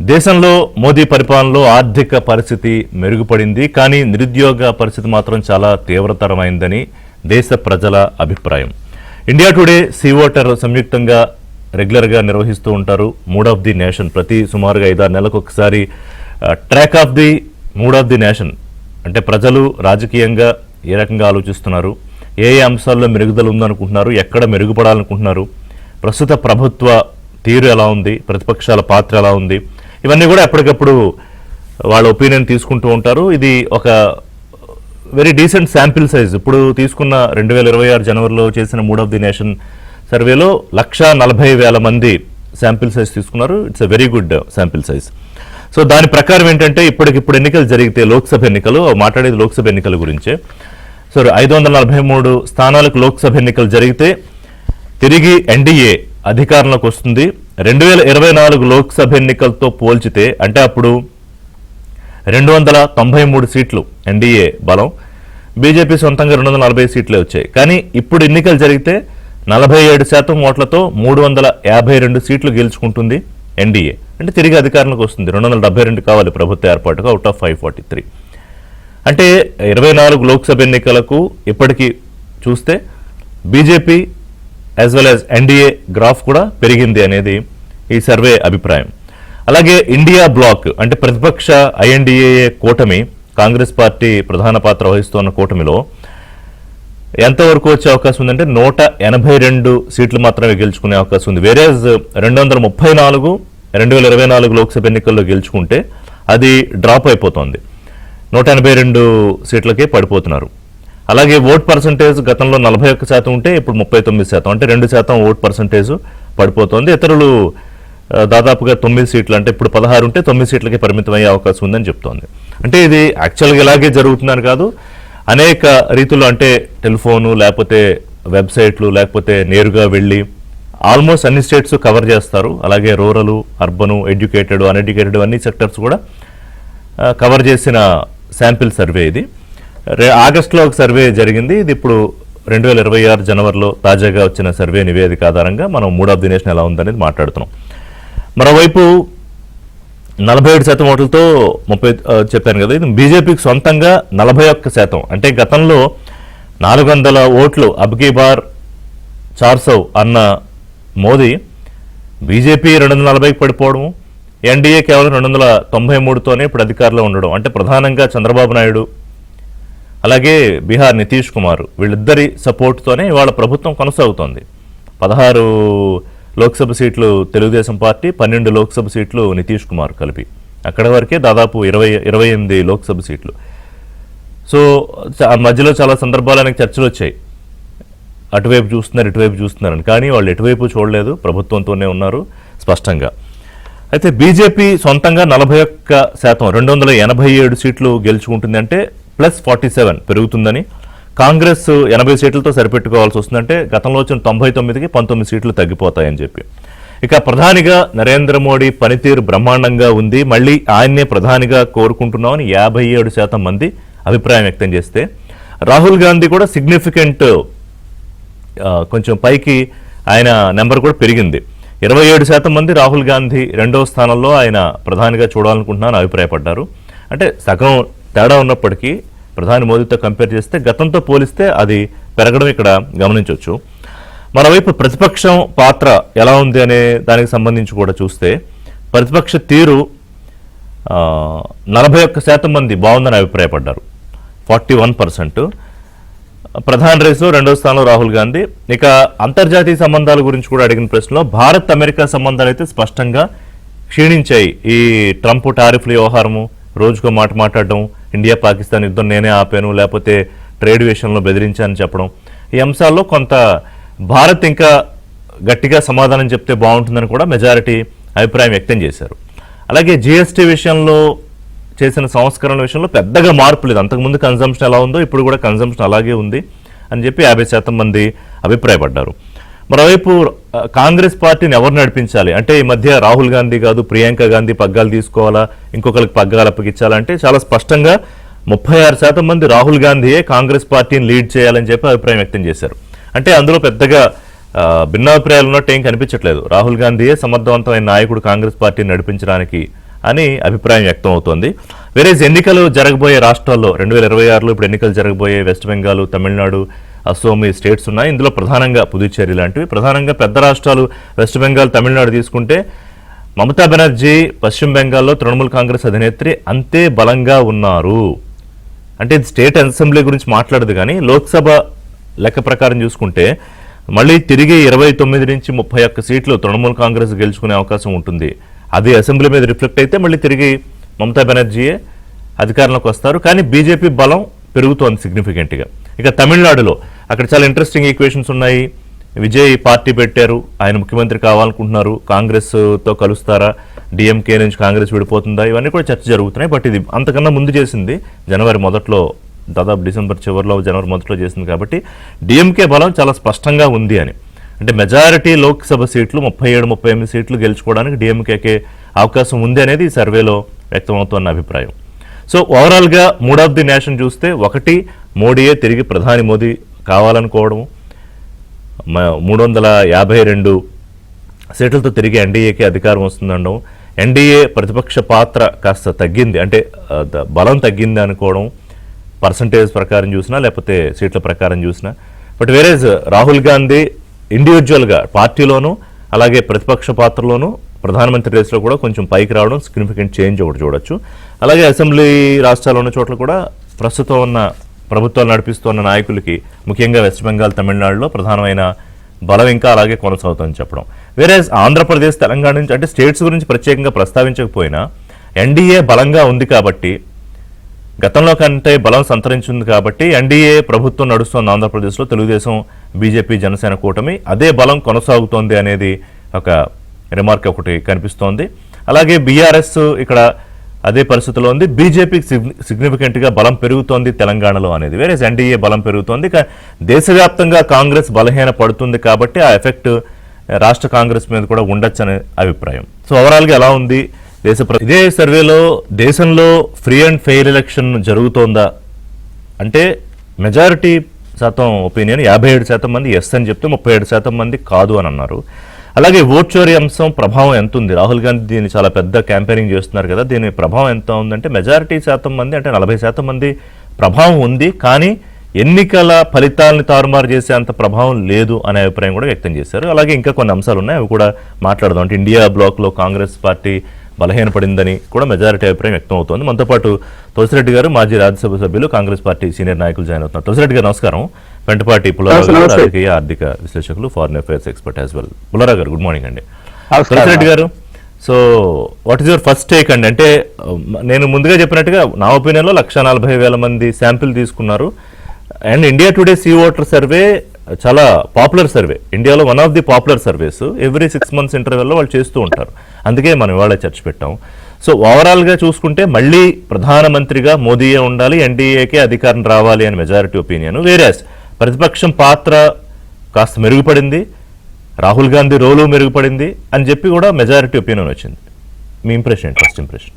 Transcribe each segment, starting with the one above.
దేశంలో మోదీ పరిపాలనలో ఆర్థిక పరిస్థితి మెరుగుపడింది, కానీ నిరుద్యోగ పరిస్థితి మాత్రం చాలా తీవ్రతరమైందని దేశ ప్రజల అభిప్రాయం. ఇండియా టుడే సీ ఓటర్ సంయుక్తంగా రెగ్యులర్గా నిర్వహిస్తూ ఉంటారు మూడ్ ఆఫ్ ది నేషన్. ప్రతి సుమారుగా 5-6 నెలలకు ఒకసారి track of the mood of the nation, అంటే ప్రజలు రాజకీయంగా ఏ రకంగా ఆలోచిస్తున్నారు, ఏ అంశాల్లో మెరుగుదల ఉందనుకుంటున్నారు, ఎక్కడ మెరుగుపడాలనుకుంటున్నారు, ప్రస్తుత ప్రభుత్వ తీరు ఎలా ఉంది, ప్రతిపక్షాల పాత్ర ఎలా ఉంది, ఇవన్నీ కూడా ఎప్పటికప్పుడు వాళ్ళ ఒపీనియన్ తీసుకుంటూ ఉంటారు. ఇది ఒక వెరీ డీసెంట్ శాంపిల్ సైజ్. ఇప్పుడు తీసుకున్న 2026 జనవరిలో చేసిన మూడ్ ఆఫ్ ది నేషన్ సర్వేలో 140,000 మంది శాంపిల్ సైజ్ తీసుకున్నారు. It's a very good sample size. So దాని ప్రకారం ఏంటంటే ఇప్పటికిప్పుడు ఎన్నికలు జరిగితే, లోక్సభ ఎన్నికలు, మాట్లాడేది లోక్సభ ఎన్నికల గురించే. సో 543 స్థానాలకు లోక్సభ ఎన్నికలు జరిగితే తిరిగి ఎన్డీఏ అధికారంలోకి వస్తుంది. 2024 లోక్సభ ఎన్నికలతో పోల్చితే, అంటే అప్పుడు 293 సీట్లు ఎన్డీఏ బలం, బీజేపీ సొంతంగా 240 సీట్లే వచ్చాయి. కానీ ఇప్పుడు ఎన్నికలు జరిగితే 47% ఓట్లతో 352 సీట్లు గెలుచుకుంటుంది ఎన్డీఏ. అంటే తిరిగి అధికారంలోకి వస్తుంది. 272 కావాలి ప్రభుత్వ ఏర్పాటుగా అవుట్ ఆఫ్ 543. అంటే 24 లోక్సభ ఎన్నికలకు ఇప్పటికీ చూస్తే BJP as well as NDA graph కూడా పెరిగింది అనేది ఈ సర్వే అభిప్రాయం. అలాగే ఇండియా బ్లాక్, అంటే ప్రతిపక్ష ఐఎన్డీఏ కూటమి, కాంగ్రెస్ పార్టీ ప్రధాన పాత్ర వహిస్తున్న కూటమిలో ఎంతవరకు వచ్చే అవకాశం ఉందంటే 182 సీట్లు మాత్రమే గెలుచుకునే అవకాశం ఉంది. వేరేజ్ 234 2024 లోక్సభ ఎన్నికల్లో గెలుచుకుంటే అది డ్రాప్ అయిపోతుంది, 182 సీట్లకే పడిపోతున్నారు. అలాగే ఓట్ పర్సంటేజ్ గతంలో 41% ఉంటే ఇప్పుడు 39%, అంటే 2% ఓట్ పర్సంటేజ్ పడిపోతుంది. ఇతరులు దాదాపుగా 9 సీట్లు, అంటే ఇప్పుడు 16 ఉంటే 9 సీట్లకే పరిమితం అయ్యే అవకాశం ఉందని చెప్తోంది. అంటే ఇది యాక్చువల్గా ఇలాగే జరుగుతుందని కాదు, అనేక రీతుల్లో, అంటే టెలిఫోను, లేకపోతే వెబ్సైట్లు, లేకపోతే నేరుగా వెళ్ళి ఆల్మోస్ట్ అన్ని స్టేట్స్ కవర్ చేస్తారు. అలాగే రూరల్, అర్బను, ఎడ్యుకేటెడ్, అన్ఎడ్యుకేటెడ్ అన్ని సెక్టర్స్ కూడా కవర్ చేసిన శాంపిల్ సర్వే ఇది. ఆగస్టులో ఒక సర్వే జరిగింది. ఇది ఇప్పుడు 2026 జనవరిలో తాజాగా వచ్చిన సర్వే నివేదిక ఆధారంగా మనం మూడ్ ఆఫ్ ది నేషన్ ఎలా ఉందనేది మాట్లాడుతున్నాం. మరోవైపు 47% ఓట్లతో 30 చెప్పాను కదా, ఇది బీజేపీకి సొంతంగా 41%. అంటే గతంలో 400 ఓట్లు అబ్కీ బార్ 400 అన్న మోదీ బీజేపీ 240కి పడిపోవడం, ఎన్డీఏ కేవలం 293తోనే ఇప్పుడు అధికారంలో ఉండడం, అంటే ప్రధానంగా చంద్రబాబు నాయుడు అలాగే బీహార్ నితీష్ కుమార్ వీళ్ళిద్దరి సపోర్ట్తోనే ఇవాళ ప్రభుత్వం కొనసాగుతోంది. 16 లోక్సభ సీట్లు తెలుగుదేశం పార్టీ, 12 లోక్సభ సీట్లు నితీష్ కుమార్ కలిపి, అక్కడ వరకే దాదాపు 28 లోక్సభ సీట్లు. సో మధ్యలో చాలా సందర్భాలకు చర్చలు వచ్చాయి, అటువైపు చూస్తున్నారు ఇటువైపు చూస్తున్నారని. కానీ వాళ్ళు ఎటువైపు చూడలేదు, ప్రభుత్వంతోనే ఉన్నారు స్పష్టంగా. అయితే బీజేపీ సొంతంగా 41%, 287 సీట్లు గెలుచుకుంటుంది, అంటే +47 పెరుగుతుందని. కాంగ్రెస్ 80 సీట్లతో సరిపెట్టుకోవాల్సి వస్తుందంటే గతంలో వచ్చిన 99కి 19 సీట్లు తగ్గిపోతాయని చెప్పి. ఇక ప్రధానిగా నరేంద్ర మోడీ పనితీరు బ్రహ్మాండంగా ఉంది, మళ్ళీ ఆయన్నే ప్రధానిగా కోరుకుంటున్నామని 57% మంది అభిప్రాయం వ్యక్తం చేస్తే, రాహుల్ గాంధీ కూడా సిగ్నిఫికెంట్, కొంచెం పైకి ఆయన నెంబర్ కూడా పెరిగింది. 27% మంది రాహుల్ గాంధీ 2వ స్థానంలో ఆయన ప్రధానిగా చూడాలనుకుంటున్నారని అభిప్రాయపడ్డారు. అంటే సగం తేడా ఉన్నప్పటికీ ప్రధాని మోదీతో కంపేర్ చేస్తే, గతంతో పోలిస్తే అది పెరగడం ఇక్కడ గమనించవచ్చు. మరోవైపు ప్రతిపక్షం పాత్ర ఎలా ఉంది అనే దానికి సంబంధించి కూడా చూస్తే, ప్రతిపక్ష తీరు 41% మంది బాగుందని అభిప్రాయపడ్డారు, 41%. ప్రధాన రేసులో 2వ స్థానంలో రాహుల్ గాంధీ. ఇక అంతర్జాతీయ సంబంధాల గురించి కూడా అడిగిన ప్రశ్నలో, భారత్ అమెరికా సంబంధాలు అయితే స్పష్టంగా క్షీణించాయి. ఈ ట్రంప్ టారిఫ్ల వ్యవహారము, రోజుకో మాట మాట్లాడడం, ఇండియా పాకిస్తాన్ యుద్ధం నేనే ఆపాను, లేకపోతే ట్రేడ్ విషయంలో బెదిరించానని చెప్పడం, ఈ అంశాల్లో కొంత భారత్ ఇంకా గట్టిగా సమాధానం చెప్తే బాగుంటుందని కూడా మెజారిటీ అభిప్రాయం వ్యక్తం చేశారు. అలాగే జీఎస్టీ విషయంలో చేసిన సంస్కరణ విషయంలో పెద్దగా మార్పు లేదు, అంతకుముందు కన్జంప్షన్ ఎలా ఉందో ఇప్పుడు కూడా కన్జంప్షన్ అలాగే ఉంది అని చెప్పి 50% మంది అభిప్రాయపడ్డారు. మరోవైపు కాంగ్రెస్ పార్టీని ఎవరు నడిపించాలి అంటే, ఈ మధ్య రాహుల్ గాంధీ కాదు ప్రియాంక గాంధీ పగ్గాలు తీసుకోవాలా, ఇంకొకరికి పగ్గాలు అప్పగించాలంటే చాలా స్పష్టంగా 36% మంది రాహుల్ గాంధీయే కాంగ్రెస్ పార్టీని లీడ్ చేయాలని చెప్పి అభిప్రాయం వ్యక్తం చేశారు. అంటే అందులో పెద్దగా భిన్నాభిప్రాయాలు ఉన్నట్టు ఏం కనిపించట్లేదు. రాహుల్ గాంధీయే సమర్థవంతమైన నాయకుడు కాంగ్రెస్ పార్టీని నడిపించడానికి అని అభిప్రాయం వ్యక్తం అవుతోంది. వేరే ఎన్నికలు జరగబోయే రాష్ట్రాల్లో 2026లో ఇప్పుడు ఎన్నికలు జరగబోయే వెస్ట్ బెంగాల్, తమిళనాడు, అసోం ఈ స్టేట్స్ ఉన్నాయి. ఇందులో ప్రధానంగా పుదుచ్చేరి లాంటివి ప్రధానంగా పెద్ద రాష్ట్రాలు వెస్ట్ బెంగాల్, తమిళనాడు తీసుకుంటే మమతా బెనర్జీ పశ్చిమ బెంగాల్లో తృణమూల్ కాంగ్రెస్ అధినేత్రి అంతే బలంగా ఉన్నారు. అంటే ఇది స్టేట్ అసెంబ్లీ గురించి మాట్లాడదు, కానీ లోక్సభ లెక్క ప్రకారం చూసుకుంటే మళ్ళీ తిరిగి 29 నుంచి 31 సీట్లు తృణమూల్ కాంగ్రెస్ గెలుచుకునే అవకాశం ఉంటుంది. అది అసెంబ్లీ మీద రిఫ్లెక్ట్ అయితే మళ్ళీ తిరిగి మమతా బెనర్జీయే అధికారంలోకి వస్తారు. కానీ బీజేపీ బలం పెరుగుతోంది సిగ్నిఫికెంట్గా. ఇక తమిళనాడులో అక్కడ చాలా ఇంట్రెస్టింగ్ ఈక్వేషన్స్ ఉన్నాయి. విజయ్ పార్టీ పెట్టారు, ఆయన ముఖ్యమంత్రి కావాలనుకుంటున్నారు. కాంగ్రెస్తో కలుస్తారా, డిఎంకే నుంచి కాంగ్రెస్ విడిపోతుందా, ఇవన్నీ కూడా చర్చ జరుగుతున్నాయి. బట్ ఇది అంతకన్నా ముందు చేసింది జనవరి మొదట్లో, దాదాపు డిసెంబర్ చివరిలో జనవరి మొదట్లో చేసింది. కాబట్టి డిఎంకే బలం చాలా స్పష్టంగా ఉంది అని. అంటే మెజారిటీ లోక్సభ సీట్లు 37-38 సీట్లు గెలుచుకోవడానికి డిఎంకేకే అవకాశం ఉంది అనేది ఈ సర్వేలో వ్యక్తమవుతున్న అభిప్రాయం. సో ఓవరాల్గా మూడ్ ఆఫ్ ది నేషన్ చూస్తే, ఒకటి మోడీయే తిరిగి ప్రధాని మోదీ కావాలనుకోవడం, 352 సీట్లతో తిరిగి ఎన్డీఏకి అధికారం వస్తుందనడం, ఎన్డీఏ ప్రతిపక్ష పాత్ర కాస్త తగ్గింది, అంటే బలం తగ్గింది అనుకోవడం, పర్సంటేజ్ ప్రకారం చూసినా లేకపోతే సీట్ల ప్రకారం చూసినా. బట్ వేరేజ్ రాహుల్ గాంధీ ఇండివిజువల్గా పార్టీలోనూ అలాగే ప్రతిపక్ష పాత్రలోనూ ప్రధానమంత్రి రేసులో కూడా కొంచెం పైకి రావడం సిగ్నిఫికెంట్ చేంజ్ ఒకటి చూడొచ్చు. అలాగే అసెంబ్లీ రాష్ట్రాలు ఉన్న చోట్ల కూడా ప్రస్తుతం ఉన్న ప్రభుత్వాలు నడిపిస్తున్న నాయకులకి, ముఖ్యంగా వెస్ట్ బెంగాల్, తమిళనాడులో ప్రధానమైన బలం ఇంకా అలాగే కొనసాగుతుందని చెప్పడం. వేరే ఆంధ్రప్రదేశ్, తెలంగాణ నుంచి అంటే స్టేట్స్ గురించి ప్రత్యేకంగా ప్రస్తావించకపోయినా ఎన్డీఏ బలంగా ఉంది కాబట్టి, గతంలో కంటే బలం సంతరించింది కాబట్టి ఎన్డీఏ ప్రభుత్వం నడుస్తోంది ఆంధ్రప్రదేశ్లో. తెలుగుదేశం, బీజేపీ, జనసేన కూటమి అదే బలం కొనసాగుతోంది అనేది ఒక రిమార్క్ ఒకటి కనిపిస్తోంది. అలాగే బీఆర్ఎస్ ఇక్కడ అదే పరిస్థితిలో ఉంది. బీజేపీకి సిగ్నిఫికెంట్గా బలం పెరుగుతోంది తెలంగాణలో అనేది. వేరే ఎన్డీఏ బలం పెరుగుతోంది. దేశవ్యాప్తంగా కాంగ్రెస్ బలహీన పడుతుంది కాబట్టి ఆ ఎఫెక్ట్ రాష్ట్ర కాంగ్రెస్ మీద కూడా ఉండొచ్చు అనే అభిప్రాయం. సో ఓవరాల్గా ఎలా ఉంది ఇదే సర్వేలో దేశంలో ఫ్రీ అండ్ ఫెయిర్ ఎలక్షన్ జరుగుతోందా అంటే మెజారిటీ శాతం ఒపీనియన్ 57% మంది ఎస్ అని చెప్తే 37% మంది కాదు అని అన్నారు. అలాగే ఓట్ చోరీ అంశం ప్రభావం ఎంత ఉంది? రాహుల్ గాంధీ దీన్ని చాలా పెద్ద క్యాంపెయినింగ్ చేస్తున్నారు కదా, దీని ప్రభావం ఎంత ఉందంటే మెజారిటీ శాతం మంది అంటే 40% మంది ప్రభావం ఉంది, కానీ ఎన్నికల ఫలితాలను తారుమారు చేసే అంత ప్రభావం లేదు అనే అభిప్రాయం కూడా వ్యక్తం చేశారు. అలాగే ఇంకా కొన్ని అంశాలు ఉన్నాయి, అవి కూడా మాట్లాడదాం. అంటే ఇండియా బ్లాక్లో కాంగ్రెస్ పార్టీ బలహీనపడిందని కూడా మెజారిటీ అభిప్రాయం వ్యక్తం అవుతోంది. మనతో పాటు తులసిరెడ్డి గారు, మాజీ రాజ్యసభ సభ్యులు, కాంగ్రెస్ పార్టీ సీనియర్ నాయకులు జాయిన్ అవుతున్నారు. తులసిరెడ్డి గారు నమస్కారం. వెంటపాటి పుల్లారావు గారు, రాజకీయ ఆర్థిక విశ్లేషకులు, foreign affairs expert as well. Pullarao గారు, గుడ్ మార్నింగ్ అండి. తులసిరెడ్డి గారు, so what is your first take అండి? అంటే నేను ముందుగా చెప్పినట్టుగా నా ఒపీనియన్లో 140,000 మంది శాంపిల్ తీసుకున్నారు. And India Today C Voter survey చాలా పాపులర్ సర్వే, ఇండియాలో one of the popular surveys. Every 6 months ఇంటర్వెల్లో వాళ్ళు చేస్తూ ఉంటారు, అందుకే మనం ఇవాళ చర్చ పెట్టాం. సో ఓవరాల్గా చూసుకుంటే మళ్ళీ ప్రధానమంత్రిగా మోదీయే ఉండాలి, ఎన్డీఏకే అధికారం రావాలి అని మెజారిటీ ఒపీనియన్. వేరేస్ ప్రతిపక్షం పాత్ర కాస్త మెరుగుపడింది, రాహుల్ గాంధీ రోలు మెరుగుపడింది అని చెప్పి కూడా మెజారిటీ ఒపీనియన్ వచ్చింది. మీ ఇంప్రెషన్ ఏంటి? First impression.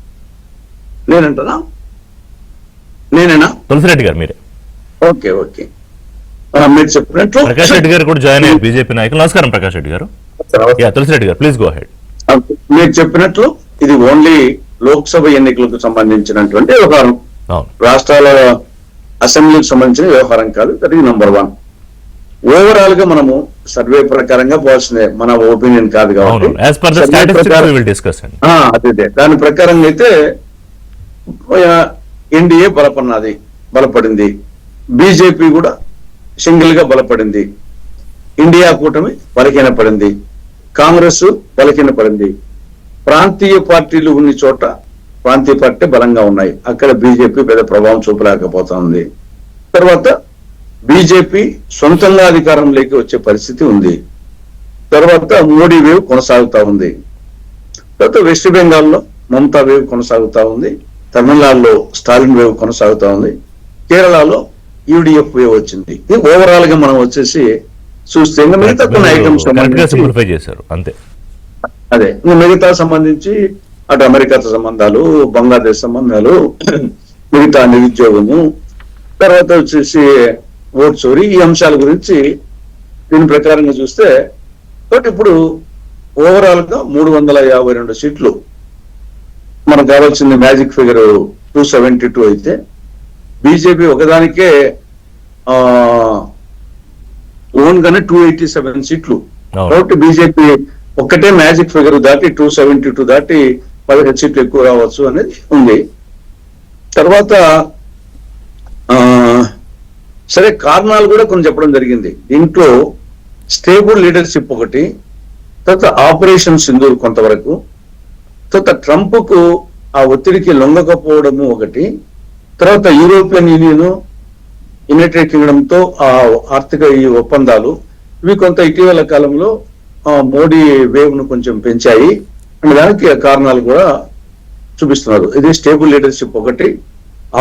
నేనేనా? తులసిరెడ్డి గారు మీరే. ఓకే ఓకే, మీరు చెప్పినట్లు ప్రకాష్ రెడ్డి గారు కూడా జాయిన్ అయ్యారు, బీజేపీ నాయకులు. నమస్కారం ప్రకాష్ రెడ్డి గారు. తులసిరెడ్డి గారు ప్లీజ్ గో హెడ్. మీరు చెప్పినట్లు ఇది ఓన్లీ లోక్సభ ఎన్నికలకు సంబంధించినటువంటి వ్యవహారం, రాష్ట్రాల అసెంబ్లీకి సంబంధించిన వ్యవహారం కాదు. అది నెంబర్ 1. ఓవరాల్ గా మనము సర్వే ప్రకారంగా పోవాల్సిందే, మన ఒపీనియన్ కాదు కాబట్టి అదే దాని ప్రకారంగా అయితే ఎన్డీఏ బలపడింది, బీజేపీ కూడా సింగిల్ గా బలపడింది, ఇండియా కూటమి బలహీనపడింది, కాంగ్రెస్ బలహీనపడింది. ప్రాంతీయ పార్టీలు ఉన్న చోట ప్రాంతీయ పార్టీ బలంగా ఉన్నాయి, అక్కడ బీజేపీ పెద్ద ప్రభావం చూపలేకపోతుంది. తర్వాత బీజేపీ సొంతంగా అధికారంలోకి వచ్చే పరిస్థితి ఉంది. తర్వాత మోడీ వేవ్ కొనసాగుతా ఉంది. తర్వాత వెస్ట్ బెంగాల్లో మమతా వేవ్ కొనసాగుతా ఉంది, తమిళనాడులో స్టాలిన్ వేవ్ కొనసాగుతా ఉంది, కేరళలో యూడిఎఫ్ వేవ్ వచ్చింది. ఓవరాల్ గా మనం వచ్చేసి చూస్తే మిగతా కొన్ని ఐటమ్స్ అంతే. అదే మిగతా సంబంధించి అటు అమెరికాతో సంబంధాలు, బంగ్లాదేశ్ సంబంధాలు, మిగతా నిరుద్యోగము, తర్వాత వచ్చేసి ఓట్ చోరీ, ఈ అంశాల గురించి దీని ప్రకారంగా చూస్తే ఇప్పుడు ఓవరాల్ గా 352 సీట్లు మనకు కావాల్సింది మ్యాజిక్ ఫిగర్ 272 అయితే బీజేపీ ఒకదానికే ఓన్ గానే 287 సీట్లు. కాబట్టి బీజేపీ ఒక్కటే మ్యాజిక్ ఫిగర్ దాటి 272 దాటి 17 సీట్లు ఎక్కువ రావచ్చు అనేది ఉంది. తర్వాత సరే కారణాలు కూడా కొన్ని చెప్పడం జరిగింది. దీంట్లో స్టేబుల్ లీడర్షిప్ ఒకటి, తర్వాత ఆపరేషన్ సింధూర్ కొంతవరకు, తర్వాత ట్రంప్ కు ఆ ఒత్తిడికి లొంగకపోవడము ఒకటి, తర్వాత యూరోపియన్ యూనియన్ యునైటెడ్ కింగ్డమ్ తో ఆ ఆర్థిక ఈ ఒప్పందాలు ఇవి కొంత ఇటీవల కాలంలో మోడీ వేవ్ ను కొంచెం పెంచాయి అనే దానికి కారణాలు కూడా చూపిస్తున్నారు. ఇది స్టేబుల్ లీడర్షిప్ ఒకటి,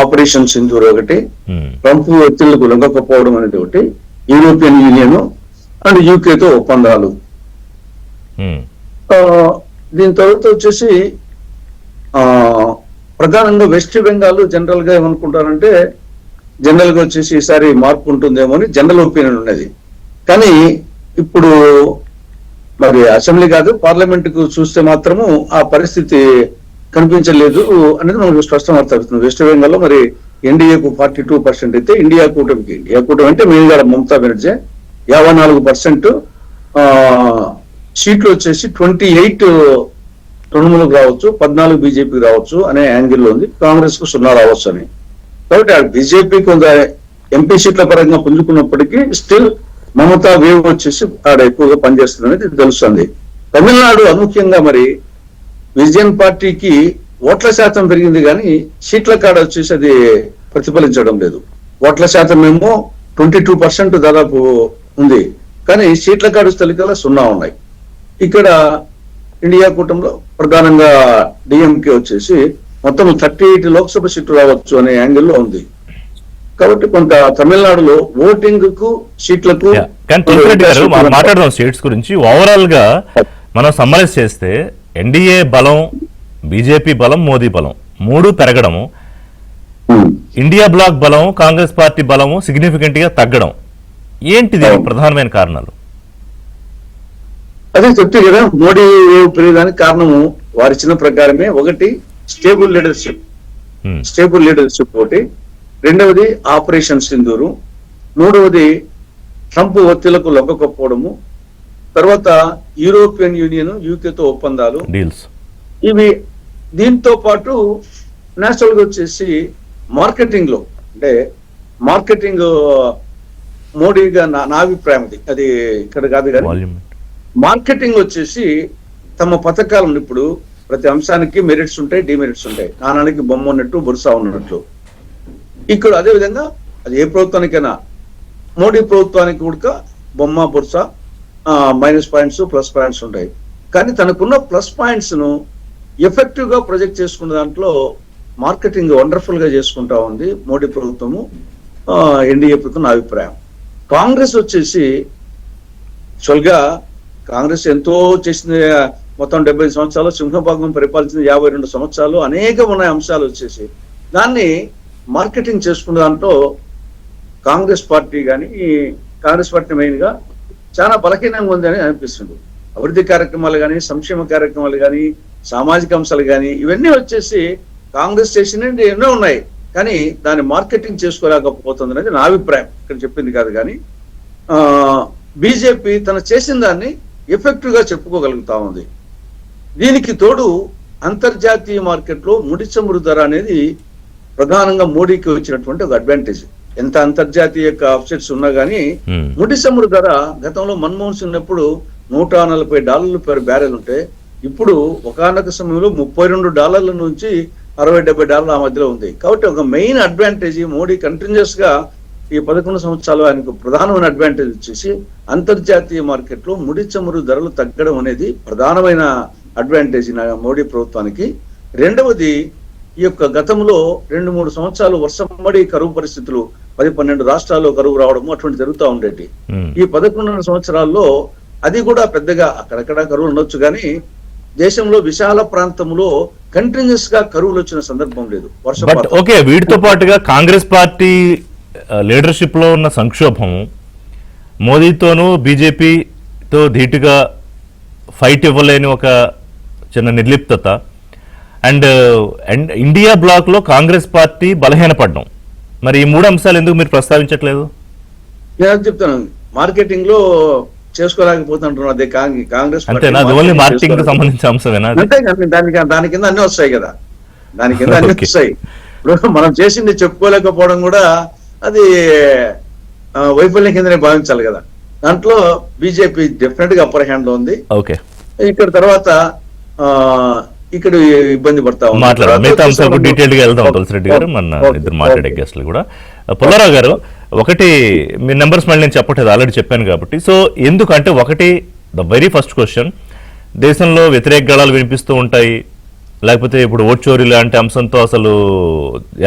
ఆపరేషన్ సింధూర్ ఒకటి, ట్రంప్ ఒత్తిళ్లకు లొంగకపోవడం అనేది ఒకటి, యూరోపియన్ యూనియన్ అండ్ యూకేతో ఒప్పందాలు. దీని తర్వాత వచ్చేసి ప్రధానంగా వెస్ట్ బెంగాల్ జనరల్ గా ఏమనుకుంటారంటే జనరల్ గా వచ్చేసి ఈసారి మార్పు ఉంటుందేమో అని జనరల్ ఒపీనియన్ ఉన్నది. కానీ ఇప్పుడు మరి అసెంబ్లీ కాదు పార్లమెంట్ కు చూస్తే మాత్రము ఆ పరిస్థితి కనిపించలేదు అనేది మనకు స్పష్టం అర్థమవుతుంది. వెస్ట్ బెంగాల్ లో మరి ఎన్డీఏకు 42% అయితే ఇండియా కూటమికి అంటే మెయిన్ గా మమతా బెనర్జీ 54%, సీట్లు వచ్చేసి 28 తృణమూలకు రావచ్చు, 14 బీజేపీకి రావచ్చు అనే యాంగిల్లో ఉంది. కాంగ్రెస్ కు 0 రావచ్చు అని. కాబట్టి ఆ బీజేపీ కొంత ఎంపీ సీట్ల పరంగా పుంజుకున్నప్పటికీ స్టిల్ మమతా వేవ్ వచ్చేసి ఆడ ఎక్కువగా పనిచేస్తుంది అనేది తెలుస్తుంది. తమిళనాడు అనుముఖ్యంగా మరి విజయన్ పార్టీకి ఓట్ల శాతం పెరిగింది కానీ సీట్ల కాడ వచ్చేసి అది ప్రతిఫలించడం లేదు. ఓట్ల శాతం ఏమో 22% దాదాపు ఉంది, కానీ సీట్ల కాడ స్థలికల్లా 0 ఉన్నాయి. ఇక్కడ ఇండియా కూటమిలో ప్రధానంగా డిఎంకే వచ్చేసి మొత్తం 38 లోక్సభ సీట్లు రావచ్చు అనే యాంగిల్లో ఉంది. కాబట్టి కొంత తమిళనాడులో ఓటింగ్ కు సీట్లకు మాట్లాడదాం స్టేట్స్ గురించి. ఓవరాల్ గా మనం సమ్మరైజ్ చేస్తే ఎన్డీఏ బలం, బీజేపీ బలం, మోదీ బలం 3 పెరగడము, ఇండియా బ్లాక్ బలం, కాంగ్రెస్ పార్టీ బలము సిగ్నిఫికెంట్ గా తగ్గడం, ఏంటిది ప్రధానమైన కారణాలు? అదే చెప్తే కదా మోడీ పెరిగడానికి కారణము వారి ఇచ్చిన ప్రకారమే. ఒకటి స్టేబుల్ లీడర్షిప్ ఒకటి, రెండవది ఆపరేషన్ సింధూరు, మూడవది ట్రంప్ ఒత్తిళ్లకు లొంగకపోవడము, తర్వాత యూరోపియన్ యూనియన్ యూకేతో ఒప్పందాలు డీల్స్ ఇవి. దీంతో పాటు నేషనల్ గా వచ్చేసి మార్కెటింగ్ లో అంటే మార్కెటింగ్ మోడీగా నా అభిప్రాయం అది ఇక్కడ కాదు కానీ మార్కెటింగ్ వచ్చేసి తమ పథకాలను ఇప్పుడు ప్రతి అంశానికి మెరిట్స్ ఉంటాయి, డిమెరిట్స్ ఉంటాయి. నాణానికి బొమ్మ ఉన్నట్టు బుర్సా ఉన్నట్లు ఇక్కడ అదే విధంగా అది ఏ ప్రభుత్వానికైనా మోడీ ప్రభుత్వానికి కూడా బొమ్మ బుర్సా మైనస్ పాయింట్స్ ప్లస్ పాయింట్స్ ఉంటాయి. కానీ తనకున్న ప్లస్ పాయింట్స్ ను ఎఫెక్టివ్ గా ప్రొజెక్ట్ చేసుకున్న దాంట్లో మార్కెటింగ్ వండర్ఫుల్ గా చేసుకుంటా ఉంది మోడీ ప్రభుత్వము, ఎన్డీఏ ప్రభుత్వం నా అభిప్రాయం. కాంగ్రెస్ వచ్చేసి యాక్చువల్గా కాంగ్రెస్ ఎంతో చేసింది. మొత్తం 75 సంవత్సరాలు, సింహభాగం పరిపాలించిన 52 సంవత్సరాలు, అనేక ఉన్నాయి అంశాలు వచ్చేసి. దాన్ని మార్కెటింగ్ చేసుకున్న దాంట్లో కాంగ్రెస్ పార్టీ మెయిన్ గా చాలా బలహీనంగా ఉంది అని అనిపిస్తుంది. అభివృద్ధి కార్యక్రమాలు కానీ, సంక్షేమ కార్యక్రమాలు కానీ, సామాజిక అంశాలు కానీ ఇవన్నీ వచ్చేసి కాంగ్రెస్ చేసినవి ఎన్నో ఉన్నాయి, కానీ దాన్ని మార్కెటింగ్ చేసుకోలేకపోతుంది అనేది నా అభిప్రాయం. ఇక్కడ చెప్పింది కాదు కానీ బీజేపీ తన చేసిన దాన్ని ఎఫెక్టివ్ గా చెప్పుకోగలుగుతా ఉంది. దీనికి తోడు అంతర్జాతీయ మార్కెట్లో ముడి చమురు ధర అనేది ప్రధానంగా మోడీకి వచ్చినటువంటి ఒక అడ్వాంటేజ్. ఎంత అంతర్జాతీయ ఆఫ్సెట్స్ ఉన్నా కానీ ముడి చమురు ధర గతంలో మన్మోహన్ సింగ్ ఉన్నప్పుడు $140 per బ్యారెల్ ఉంటే ఇప్పుడు ఒకానొక సమయంలో $32 నుంచి $60-70 ఆ మధ్యలో ఉంది. కాబట్టి ఒక మెయిన్ అడ్వాంటేజ్ మోడీ కంటిన్యూస్ గా ఈ 11 సంవత్సరాలు ఆయనకు ప్రధానమైన అడ్వాంటేజ్ వచ్చేసి అంతర్జాతీయ మార్కెట్ లో ముడి చమురు ధరలు తగ్గడం అనేది ప్రధానమైన అడ్వాంటేజ్ మోడీ ప్రభుత్వానికి. రెండవది ఈ యొక్క గతంలో 2-3 సంవత్సరాలు వర్షంబడి కరువు పరిస్థితులు 10-12 రాష్ట్రాల్లో కరువు రావడము అటువంటి జరుగుతూ ఉండేటి. ఈ 11 సంవత్సరాల్లో అది కూడా పెద్దగా అక్కడక్కడ కరువులు ఉండొచ్చు కానీ దేశంలో విశాల ప్రాంతంలో కంటిన్యూస్ గా కరువులు వచ్చిన సందర్భం లేదు. ఓకే, వీటితో పాటుగా కాంగ్రెస్ పార్టీ లీడర్షిప్ లో ఉన్న సంక్షోభం, మోదీతోనూ బీజేపీతో ధీటుగా ఫైట్ ఇవ్వలేని ఒక చిన్న నిర్లిప్తత, అండ్ ఇండియా బ్లాక్ లో కాంగ్రెస్ పార్టీ బలహీనపడడం, మరి ఈ 3 అంశాలు ఎందుకు మీరు ప్రస్తావించట్లేదు? నేను చెప్తాను, మార్కెటింగ్ లో చేసుకోలేకపోతుంటున్నారు అదే కాంగ్రెస్ అంతేనా? అది ఓన్లీ మార్కెటింగ్ కి సంబంధించిన అంశమేనా? అంతే కానీ దాని కింద అన్ని వస్తాయి కదా, దాని కింద అన్ని వస్తాయి. ఇప్పుడు మనం చేసింది చెప్పుకోలేకపోవడం కూడా అది వైఫల్యం కిందనే భావించాలి కదా. దాంట్లో బీజేపీ డెఫినెట్ గా అప్పర్ హ్యాండ్ లో ఉంది. ఓకే, ఇక్కడ తర్వాత ఇక్కడ ఇబ్బంది పడతా మిగతా అంశాలకు డీటెయిల్ గా వెళ్దాం. తులసిరెడ్డి గారు, మన ఇద్దరు మాట్లాడే గెస్టులు కూడా. పుల్లారావు గారు, ఒకటి మీ నెంబర్స్ మళ్ళీ నేను చెప్పట్లేదు, ఆల్రెడీ చెప్పాను కాబట్టి. సో ఎందుకంటే ఒకటి, ద వెరీ ఫస్ట్ క్వశ్చన్, దేశంలో వ్యతిరేక గళాలు వినిపిస్తూ ఉంటాయి, లేకపోతే ఇప్పుడు ఓట్ చోరీ లాంటి అంశంతో అసలు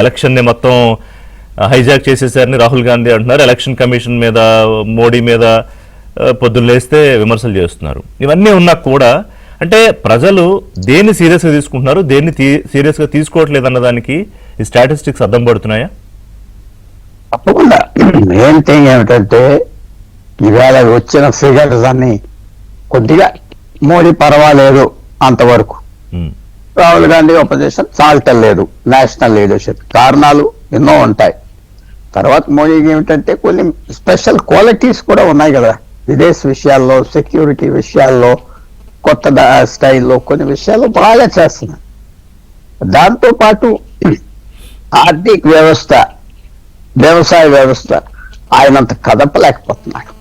ఎలక్షన్ ని మొత్తం హైజాక్ చేసేసారని రాహుల్ గాంధీ అంటున్నారు. ఎలక్షన్ కమిషన్ మీద, మోడీ మీద పొద్దున్న లేస్తే విమర్శలు చేస్తున్నారు. ఇవన్నీ ఉన్నా కూడా అంటే ప్రజలు దేన్ని సీరియస్గా తీసుకుంటున్నారు, దేన్ని సీరియస్గా తీసుకోవట్లేదు అన్నదానికి ఈ స్టాటిస్టిక్స్ అర్థం పడుతున్నాయా? తప్పకుండా. మెయిన్ థింగ్ ఏమిటంటే ఇవాళ వచ్చిన ఫిగర్స్ అన్ని కొద్దిగా మోడీ పర్వాలేదు అంతవరకు, రాహుల్ గాంధీ opposition చాలటలేదు, నేషనల్ లీడర్షిప్ కారణాలు ఎన్నో ఉంటాయి. తర్వాత మోడీకి ఏమిటంటే కొన్ని స్పెషల్ క్వాలిటీస్ కూడా ఉన్నాయి కదా, విదేశ విషయాల్లో, సెక్యూరిటీ విషయాల్లో, కొత్త స్టైల్లో కొన్ని విషయాలు బాగా చేస్తున్నారు. దాంతో పాటు ఆర్థిక వ్యవస్థ, వ్యవసాయ వ్యవస్థ ఆయనంత కదపలేకపోతున్నాడు.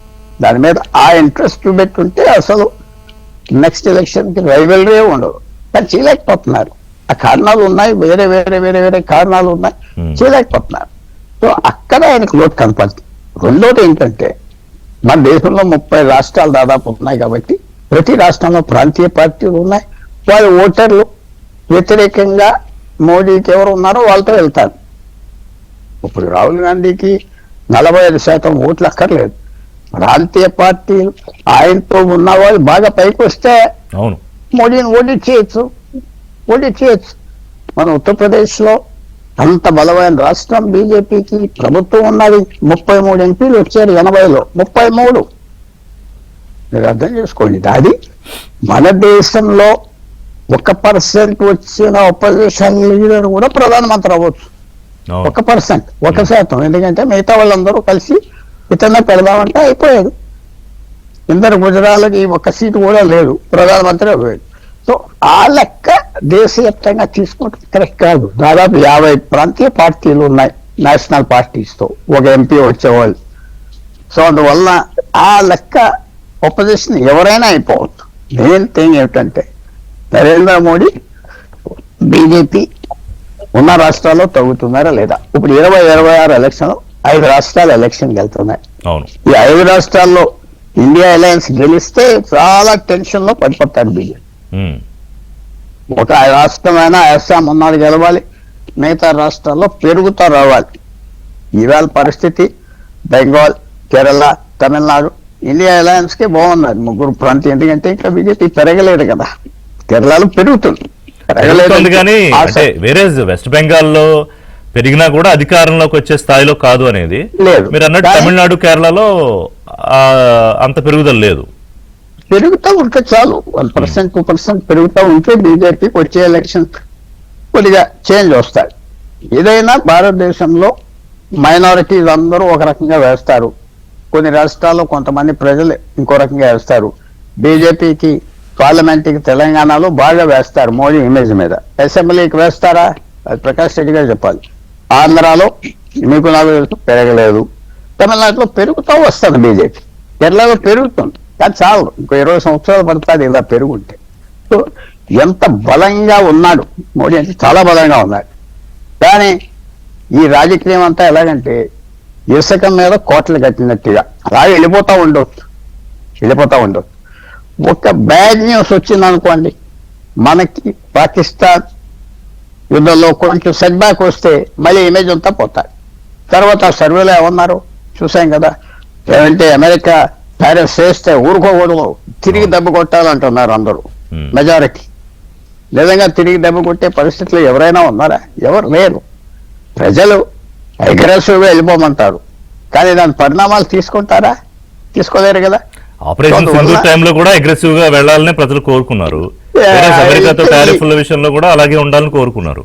దాని మీద ఆ ఇంట్రెస్ట్ చూపెట్టుంటే అసలు నెక్స్ట్ ఎలక్షన్ కి రైవల్రీ ఉండదు, కానీ చేయలేకపోతున్నారు. ఆ కారణాలు ఉన్నాయి, వేరే వేరే వేరే వేరే కారణాలు ఉన్నాయి, చేయలేకపోతున్నారు. సో అక్కడ ఆయనకు లోటు కనపడుతుంది. రెండోది ఏంటంటే మన దేశంలో 30 రాష్ట్రాలు దాదాపు ఉన్నాయి కాబట్టి ప్రతి రాష్ట్రంలో ప్రాంతీయ పార్టీలు ఉన్నాయి. వాళ్ళ ఓటర్లు వ్యతిరేకంగా మోడీకి ఎవరు ఉన్నారో వాళ్ళతో వెళ్తారు. ఇప్పుడు రాహుల్ గాంధీకి 45% ఓట్లు అక్కర్లేదు. ప్రాంతీయ పార్టీలు ఆయనతో ఉన్న వాళ్ళు బాగా పైకి వస్తే మోడీని ఓడించేయచ్చు. మన ఉత్తరప్రదేశ్ లో అంత బలమైన రాష్ట్రం బీజేపీకి, ప్రభుత్వం ఉన్నది. 33 ఎంపీలు వచ్చారు 80లో, 33. మీరు అర్థం చేసుకోండి. అది మన దేశంలో 1% వచ్చిన opposition లీడర్ కూడా ప్రధానమంత్రి అవ్వచ్చు. 1%, 1%. ఎందుకంటే మిగతా వాళ్ళందరూ కలిసి ఇతనే పెడదామంటే అయిపోయాడు. ఇందరు గుజరాత్కి 1 సీటు కూడా లేదు, ప్రధానమంత్రి అవ్వాడు. సో ఆ లెక్క దేశవ్యాప్తంగా తీసుకుంటే కరెక్ట్ కాదు. దాదాపు 50 ప్రాంతీయ పార్టీలు ఉన్నాయి నేషనల్ పార్టీస్ తో, 1 ఎంపీ వచ్చేవాళ్ళు. సో అందువల్ల ఆ లెక్క opposition ఎవరైనా అయిపోవచ్చు. మెయిన్ థింగ్ ఏమిటంటే నరేంద్ర మోడీ, బీజేపీ ఉన్న రాష్ట్రాల్లో తగ్గుతున్నారా లేదా. ఇప్పుడు 2026 ఎలక్షన్ 5 రాష్ట్రాలు ఎలక్షన్కి వెళ్తున్నాయి. ఈ 5 రాష్ట్రాల్లో ఇండియా అలయన్స్ గెలిస్తే చాలా టెన్షన్ లో పడిపోతారు బీజేపీ. ఒక రాష్ట్రమైనా అస్సాం ఉన్నది గెలవాలి, మిగతా రాష్ట్రాల్లో పెరుగుతూ రావాలి. ఇవాళ పరిస్థితి బెంగాల్, కేరళ, తమిళనాడు ఇండియా అలయన్స్ కి బాగున్నారు 3 ప్రాంతీయ. ఎందుకంటే ఇంకా బీజేపీ పెరగలేదు కదా, కేరళలో పెరుగుతుంది కానీ వేరే వెస్ట్ బెంగాల్లో పెరిగినా కూడా అధికారంలోకి వచ్చే స్థాయిలో కాదు అనేది లేదు. మీరు అన్నట్టు తమిళనాడు, కేరళలో అంత పెరుగుదల లేదు. పెరుగుతూ ఉంటే చాలు, 1%, 2% పెరుగుతూ ఉంటే బీజేపీకి వచ్చే ఎలక్షన్ కొద్దిగా చేంజ్ వస్తాయి. ఏదైనా భారతదేశంలో మైనారిటీలు అందరూ ఒక రకంగా వేస్తారు, కొన్ని రాష్ట్రాల్లో కొంతమంది ప్రజలు ఇంకో రకంగా వేస్తారు. బీజేపీకి పార్లమెంట్కి తెలంగాణలో బాగా వేస్తారు మోడీ ఇమేజ్ మీద. అసెంబ్లీకి వేస్తారా, అది ప్రకాష్ రెడ్డి గారు చెప్పాలి. ఆంధ్రాలో మీకు నాకు పెరగలేదు, తమిళనాడులో పెరుగుతూ వస్తుంది బీజేపీ, కేరళలో పెరుగుతుంది. కానీ చాలు, ఇంకో 20 సంవత్సరాలు పడుతుంది ఇలా పెరుగుంటే. సో ఎంత బలంగా ఉన్నాడు మోడీ అంటే చాలా బలంగా ఉన్నాడు. కానీ ఈ రాజకీయం అంతా ఎలాగంటే ఇసుక మీద కోటలు కట్టినట్టుగా అలా వెళ్ళిపోతూ ఉండొచ్చు. ఒక బ్యాడ్ న్యూస్ వచ్చింది అనుకోండి, మనకి పాకిస్తాన్ యుద్ధంలో కొంచెం సెట్ బ్యాక్ వస్తే మళ్ళీ ఇమేజ్ అంతా పోతాయి. తర్వాత సర్వేలో ఏమన్నారు చూసాం కదా, ఏమంటే అమెరికా టారిఫ్స్ చేస్తే ఊరుకోకూడదు, తిరిగి దెబ్బ కొట్టాలంటున్నారు అందరూ, మెజారిటీ. నిజంగా తిరిగి దెబ్బ కొట్టే పరిస్థితులు ఎవరైనా ఉన్నారా? ఎవరు లేరు. ప్రజలు అగ్రెసివ్గా వెళ్ళిపోమంటారు, కానీ దాని పరిణామాలు తీసుకోలేరు కదా. ఆపరేషన్ సింధూర్ టైంలో కూడా అగ్రెసివ్ గా వెళ్లాలని ప్రజలు కోరుకున్నారు. అమెరికాతో టారిఫ్ల విషయంలో కూడా అలాగే ఉండాలని కోరుకున్నారు.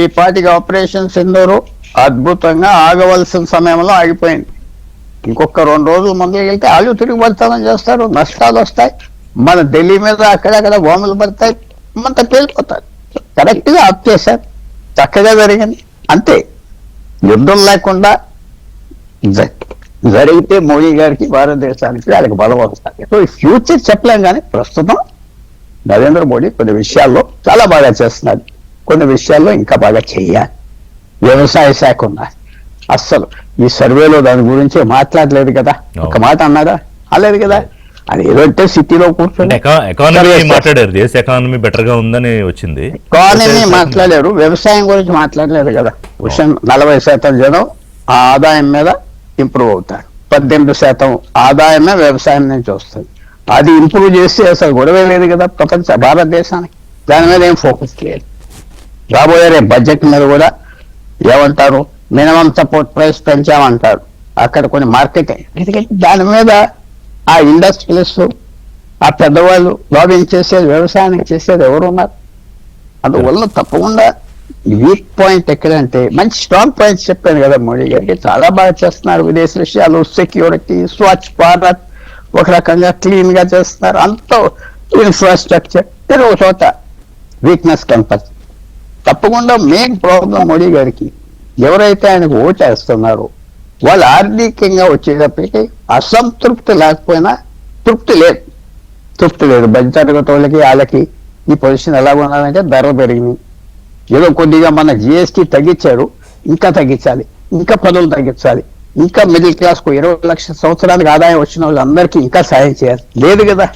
ఈ పాటికి ఆపరేషన్ సింధూరు అద్భుతంగా ఆగవలసిన సమయంలో ఆగిపోయింది. ఇంకొక 2 రోజులు ముందుకు వెళ్తే వాళ్ళు తిరిగి పడతామని చేస్తారు, నష్టాలు వస్తాయి, మన ఢిల్లీ మీద అక్కడక్కడ బాంబులు పడతాయి, అంతా పేలిపోతారు. కరెక్ట్ గా ఆఫ్ చేశారు, చక్కగా జరిగింది. అంతే, యుద్ధం లేకుండా జరిగితే మోడీ గారికి భారతదేశానికి వాళ్ళకి బలం వస్తుంది. సో ఈ ఫ్యూచర్ చెప్పలేం, కానీ ప్రస్తుతం నరేంద్ర మోడీ కొన్ని విషయాల్లో చాలా బాగా చేస్తున్నారు, కొన్ని విషయాల్లో ఇంకా బాగా చెయ్యాలి. వ్యవసాయ శాఖ ఉన్నది, అస్సలు ఈ సర్వేలో దాని గురించి మాట్లాడలేదు కదా, ఒక మాట అన్నారా? అనలేదు కదా. అది ఏదంటే సిటీలో కూర్చొని ఎకానమీ మాట్లాడారు, దేశ ఎకానమీ బెటర్ గా ఉందని వచ్చింది. ఎకానమీ మాట్లాడారు, వ్యవసాయం గురించి మాట్లాడలేదు కదా. 40% జనం ఆ ఆదాయం మీద ఇంప్రూవ్ అవుతారు, 18% ఆదాయమే వ్యవసాయం నుంచి వస్తుంది. అది ఇంప్రూవ్ చేస్తే అసలు గొడవే లేదు కదా భారతదేశానికి. దాని మీద ఏం ఫోకస్ లేదు. రాబోయే రేపు బడ్జెట్ మీద కూడా ఏమంటారు, మినిమం సపోర్ట్ ప్రైస్ పెంచామంటారు, అక్కడ కొన్ని మార్కెట్. ఎందుకంటే దాని మీద ఆ ఇండస్ట్రియలిస్ట్, ఆ పెద్దవాళ్ళు లాబింగ్ చేసేది, వ్యవసాయానికి చేసేది ఎవరు ఉన్నారు? అందువల్ల తప్పకుండా వీక్ పాయింట్ ఎక్కడంటే, మంచి స్ట్రాంగ్ పాయింట్స్ చెప్పాను కదా మోడీ గారికి, చాలా బాగా చేస్తున్నారు. విదేశ విషయాలు, సెక్యూరిటీ, స్వచ్ఛ భారత్, ఒక రకంగా క్లీన్ గా చేస్తున్నారు. అంతా ఇన్ఫ్రాస్ట్రక్చర్. ఒక చోట వీక్నెస్ కనపడుతుంది. తప్పకుండా మెయిన్ ప్రాబ్లం మోడీ గారికి, ఎవరైతే ఆయనకు ఓటేస్తున్నారో వాళ్ళు ఆర్థికంగా వచ్చేటప్పటికి అసంతృప్తి లేకపోయినా తృప్తి లేదు. బడ్జెట్ వాళ్ళకి ఈ పొజిషన్ ఎలా ఉన్నదంటే ధరలు పెరిగినాయి. ఏదో కొద్దిగా మన జిఎస్టీ తగ్గించారు, ఇంకా తగ్గించాలి, ఇంకా పనులు తగ్గించాలి, ఇంకా మిడిల్ క్లాస్ కు 20 లక్షల సంవత్సరానికి ఆదాయం వచ్చిన వాళ్ళందరికీ ఇంకా సాయం చేయాలి. లేదు కదా,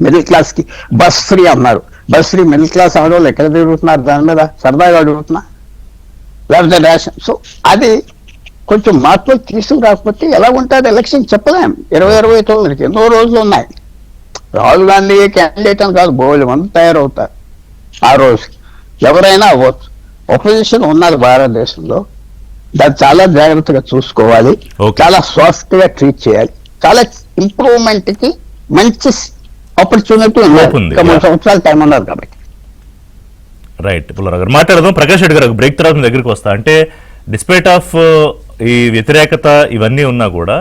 మిడిల్ క్లాస్ కి బస్ ఫ్రీ అన్నారు. బస్ ఫ్రీ మిడిల్ క్లాస్ ఆడవాళ్ళు ఎక్కడ తిరుగుతున్నారు? దాని మీద సరదాగా అడుగుతున్నా, లేకపోతే రేషన్. సో అది కొంచెం మార్పులు తీసుకురాకపోతే ఎలా ఉంటుంది ఎలక్షన్ చెప్పలేం. 2029 ఎన్నో రోజులు ఉన్నాయి. రాహుల్ గాంధీ క్యాండిడేట్ అని కాదు, బోళ్ళు మంది తయారవుతారు ఆ రోజు. ఎవరైనా అవ్వచ్చు. ఒపోజిషన్ ఉన్నారు భారతదేశంలో, దాన్ని చాలా జాగ్రత్తగా చూసుకోవాలి, చాలా సాఫ్ట్ గా ట్రీట్ చేయాలి. చాలా ఇంప్రూవ్మెంట్ కి మంచి ఆపర్చునిటీ ఉంది. 3 సంవత్సరాల టైం ఉన్నారు కాబట్టి. రైట్, పుల్లారావు గారు మాట్లాడదాం. ప్రకాష్ రెడ్డి గారు బ్రేక్ తర్వాత దగ్గరికి వస్తా. అంటే డిస్పైట్ ఆఫ్ ఈ వ్యతిరేకత ఇవన్నీ ఉన్నా కూడా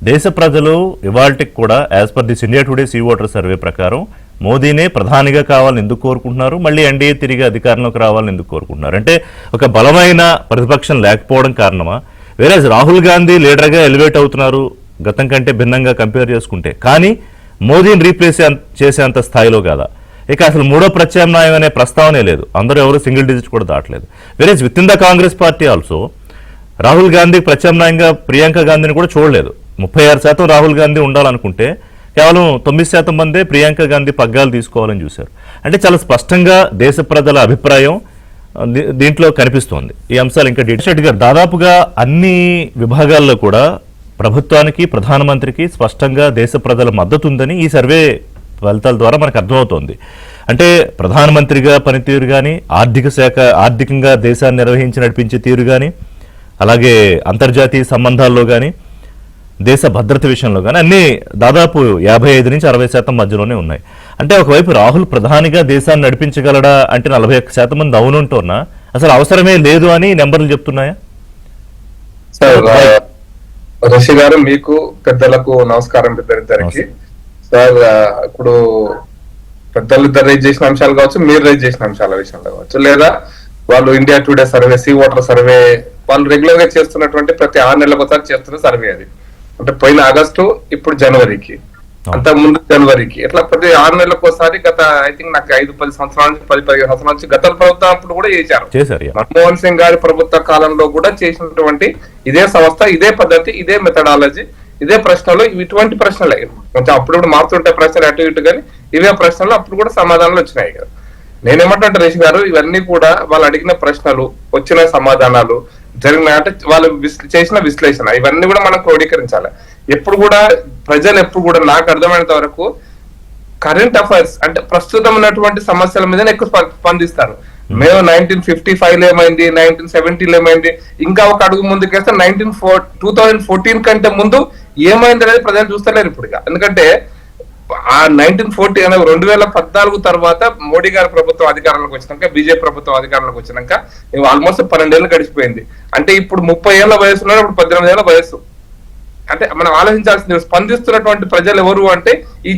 దేశ ప్రజలు ఇవాళకి కూడా as per this India Today C Voter survey ప్రకారం మోదీనే ప్రధానిగా కావాలని ఎందుకు కోరుకుంటున్నారు, మళ్ళీ ఎన్డీఏ తిరిగి అధికారంలోకి రావాలని ఎందుకు కోరుకుంటున్నారు? అంటే ఒక బలమైన ప్రతిపక్షం లేకపోవడం కారణమా? వేరే రాహుల్ గాంధీ లీడర్గా ఎలివేట్ అవుతున్నారు గతం కంటే భిన్నంగా కంపేర్ చేసుకుంటే, కానీ మోదీని రీప్లేస్ చేసేంత స్థాయిలో కాదా? ఇక అసలు మూడో ప్రత్యామ్నాయం అనే ప్రస్తావనే లేదు. అందరూ ఎవరు సింగిల్ డిజిట్ కూడా దాటలేదు. వేరే with in the Congress party also Rahul Gandhi ప్రత్యామ్నాయంగా ప్రియాంక గాంధీని కూడా చూడలేదు. 36% రాహుల్ గాంధీ ఉండాలనుకుంటే కేవలం 9% మందే ప్రియాంక గాంధీ పగ్గాలు తీసుకోవాలని చూశారు. అంటే చాలా స్పష్టంగా దేశ ప్రజల అభిప్రాయం దీంట్లో కనిపిస్తోంది. ఈ అంశాలు ఇంకా డీటెయిల్స్ గారు దాదాపుగా అన్ని విభాగాల్లో కూడా ప్రభుత్వానికి, ప్రధానమంత్రికి స్పష్టంగా దేశ ప్రజల మద్దతు ఉందని ఈ సర్వే ఫలితాల ద్వారా మనకు అర్థమవుతోంది. అంటే ప్రధానమంత్రిగా పనితీరు కానీ, ఆర్థికంగా దేశాన్ని నిర్వహించి నడిపించే తీరు కానీ, అలాగే అంతర్జాతీయ సంబంధాల్లో కానీ, దేశ భద్రత విషయంలో కానీ అన్నీ దాదాపు 55 నుంచి 60% మధ్యలోనే ఉన్నాయి. అంటే ఒకవైపు రాహుల్ ప్రధానిగా దేశాన్ని నడిపించగలడా అంటే 41% మంది అవునుంటున్నా అసలు అవసరమే లేదు అని నెంబర్లు చెప్తున్నాయా? సార్ రిషి గారు, మీకు పెద్దలకు నమస్కారం. పెద్దలిద్దరికి సార్, ఇప్పుడు పెద్దలిద్దరు రైజ్ చేసిన అంశాలు కావచ్చు, మీరు రైజ్ చేసిన అంశాల విషయంలో కావచ్చు, లేదా వాళ్ళు India Today survey, C Voter survey, వాళ్ళు రెగ్యులర్ గా చేస్తున్నటువంటి ప్రతి 6 నెలలకు ఒకసారి చేస్తున్న సర్వే అది. అంటే పోయిన ఆగస్టు, ఇప్పుడు జనవరికి, అంత ముందు జనవరికి, ఇట్లా ప్రతి 6 నెలలకు ఒకసారి గత ఐ థింక్ నాకు 5-10 సంవత్సరాల నుంచి 10-15 సంవత్సరాల నుంచి గత ప్రభుత్వం అప్పుడు కూడా చేశారు. మన్మోహన్ సింగ్ గారి ప్రభుత్వ కాలంలో కూడా చేసినటువంటి ఇదే సంస్థ, ఇదే పద్ధతి, ఇదే మెథడాలజీ, ఇదే ప్రశ్నలు, ఇటువంటి ప్రశ్నలే. కొంచెం అప్పుడు మారుతుంటే ప్రశ్నలు అటు ఇటు, కానీ ఇవే ప్రశ్నలు అప్పుడు కూడా సమాధానాలు వచ్చినాయి కదా. నేనేమంటే రిషి గారు, ఇవన్నీ కూడా వాళ్ళు అడిగిన ప్రశ్నలు, వచ్చిన సమాధానాలు, జరిగిన అంటే వాళ్ళు చేసిన విశ్లేషణ, ఇవన్నీ కూడా మనం క్రోడీకరించాలి. ఎప్పుడు కూడా ప్రజలు ఎప్పుడు కూడా నాకు అర్థమైనంత వరకు కరెంట్ అఫైర్స్ అంటే ప్రస్తుతం ఉన్నటువంటి సమస్యల మీదనే ఎక్కువ స్పందిస్తారు. మేము 1955 ఏమైంది, 1970 ఏమైంది, ఇంకా ఒక అడుగు ముందుకేస్తే 2014 కంటే ముందు ఏమైంది అనేది ప్రజలు చూస్తలేరు ఇప్పుడు. ఎందుకంటే ఆ 1940 అనే 2014 తర్వాత మోడీ గారి ప్రభుత్వం అధికారంలోకి వచ్చినాక, బీజేపీ ప్రభుత్వం అధికారంలోకి వచ్చినాక ఆల్మోస్ట్ 12 ఏళ్ళు గడిచిపోయింది. అంటే ఇప్పుడు 30 ఏళ్ల వయసు ఉన్నారు, ఇప్పుడు 18 ఏళ్ల వయసు. అంటే మనం ఆలోచించాల్సింది, స్పందిస్తున్నటువంటి ప్రజలు ఎవరు అంటే ఈ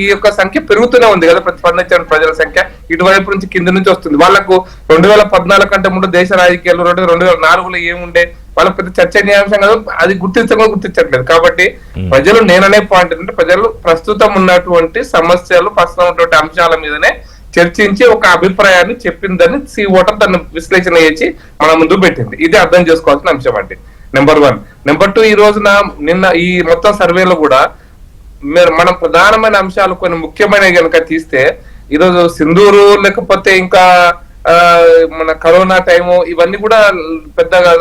ఈ యొక్క సంఖ్య పెరుగుతూనే ఉంది కదా, స్పందించిన ప్రజల సంఖ్య ఇటువైపు నుంచి కింద నుంచి వస్తుంది. వాళ్ళకు 2014 కంటే ముందు దేశ రాజకీయాలు 2004లో ఏముండే వాళ్ళకి పెద్ద చర్చనీయాంశం కాదు, అది గుర్తించట్లేదు. కాబట్టి ప్రజలు, నేననే పాయింట్ ఏంటంటే ప్రజలు ప్రస్తుతం ఉన్నటువంటి సమస్యలు, ప్రస్తుతం ఉన్నటువంటి అంశాల మీదనే చర్చించి ఒక అభిప్రాయాన్ని చెప్పిందని సీ ఓటర్ దాన్ని విశ్లేషణ చేసి మన ముందు పెట్టింది. ఇది అర్థం చేసుకోవాల్సిన అంశం అండి, నెంబర్ 1. నెంబర్ 2, ఈ రోజున నిన్న ఈ మొత్తం సర్వేలో కూడా మనం ప్రధానమైన అంశాలు కొన్ని ముఖ్యమైనవి కనుక తీస్తే, ఈరోజు సింధూరు లేకపోతే ఇంకా మన కరోనా టైము ఇవన్నీ కూడా పెద్దగా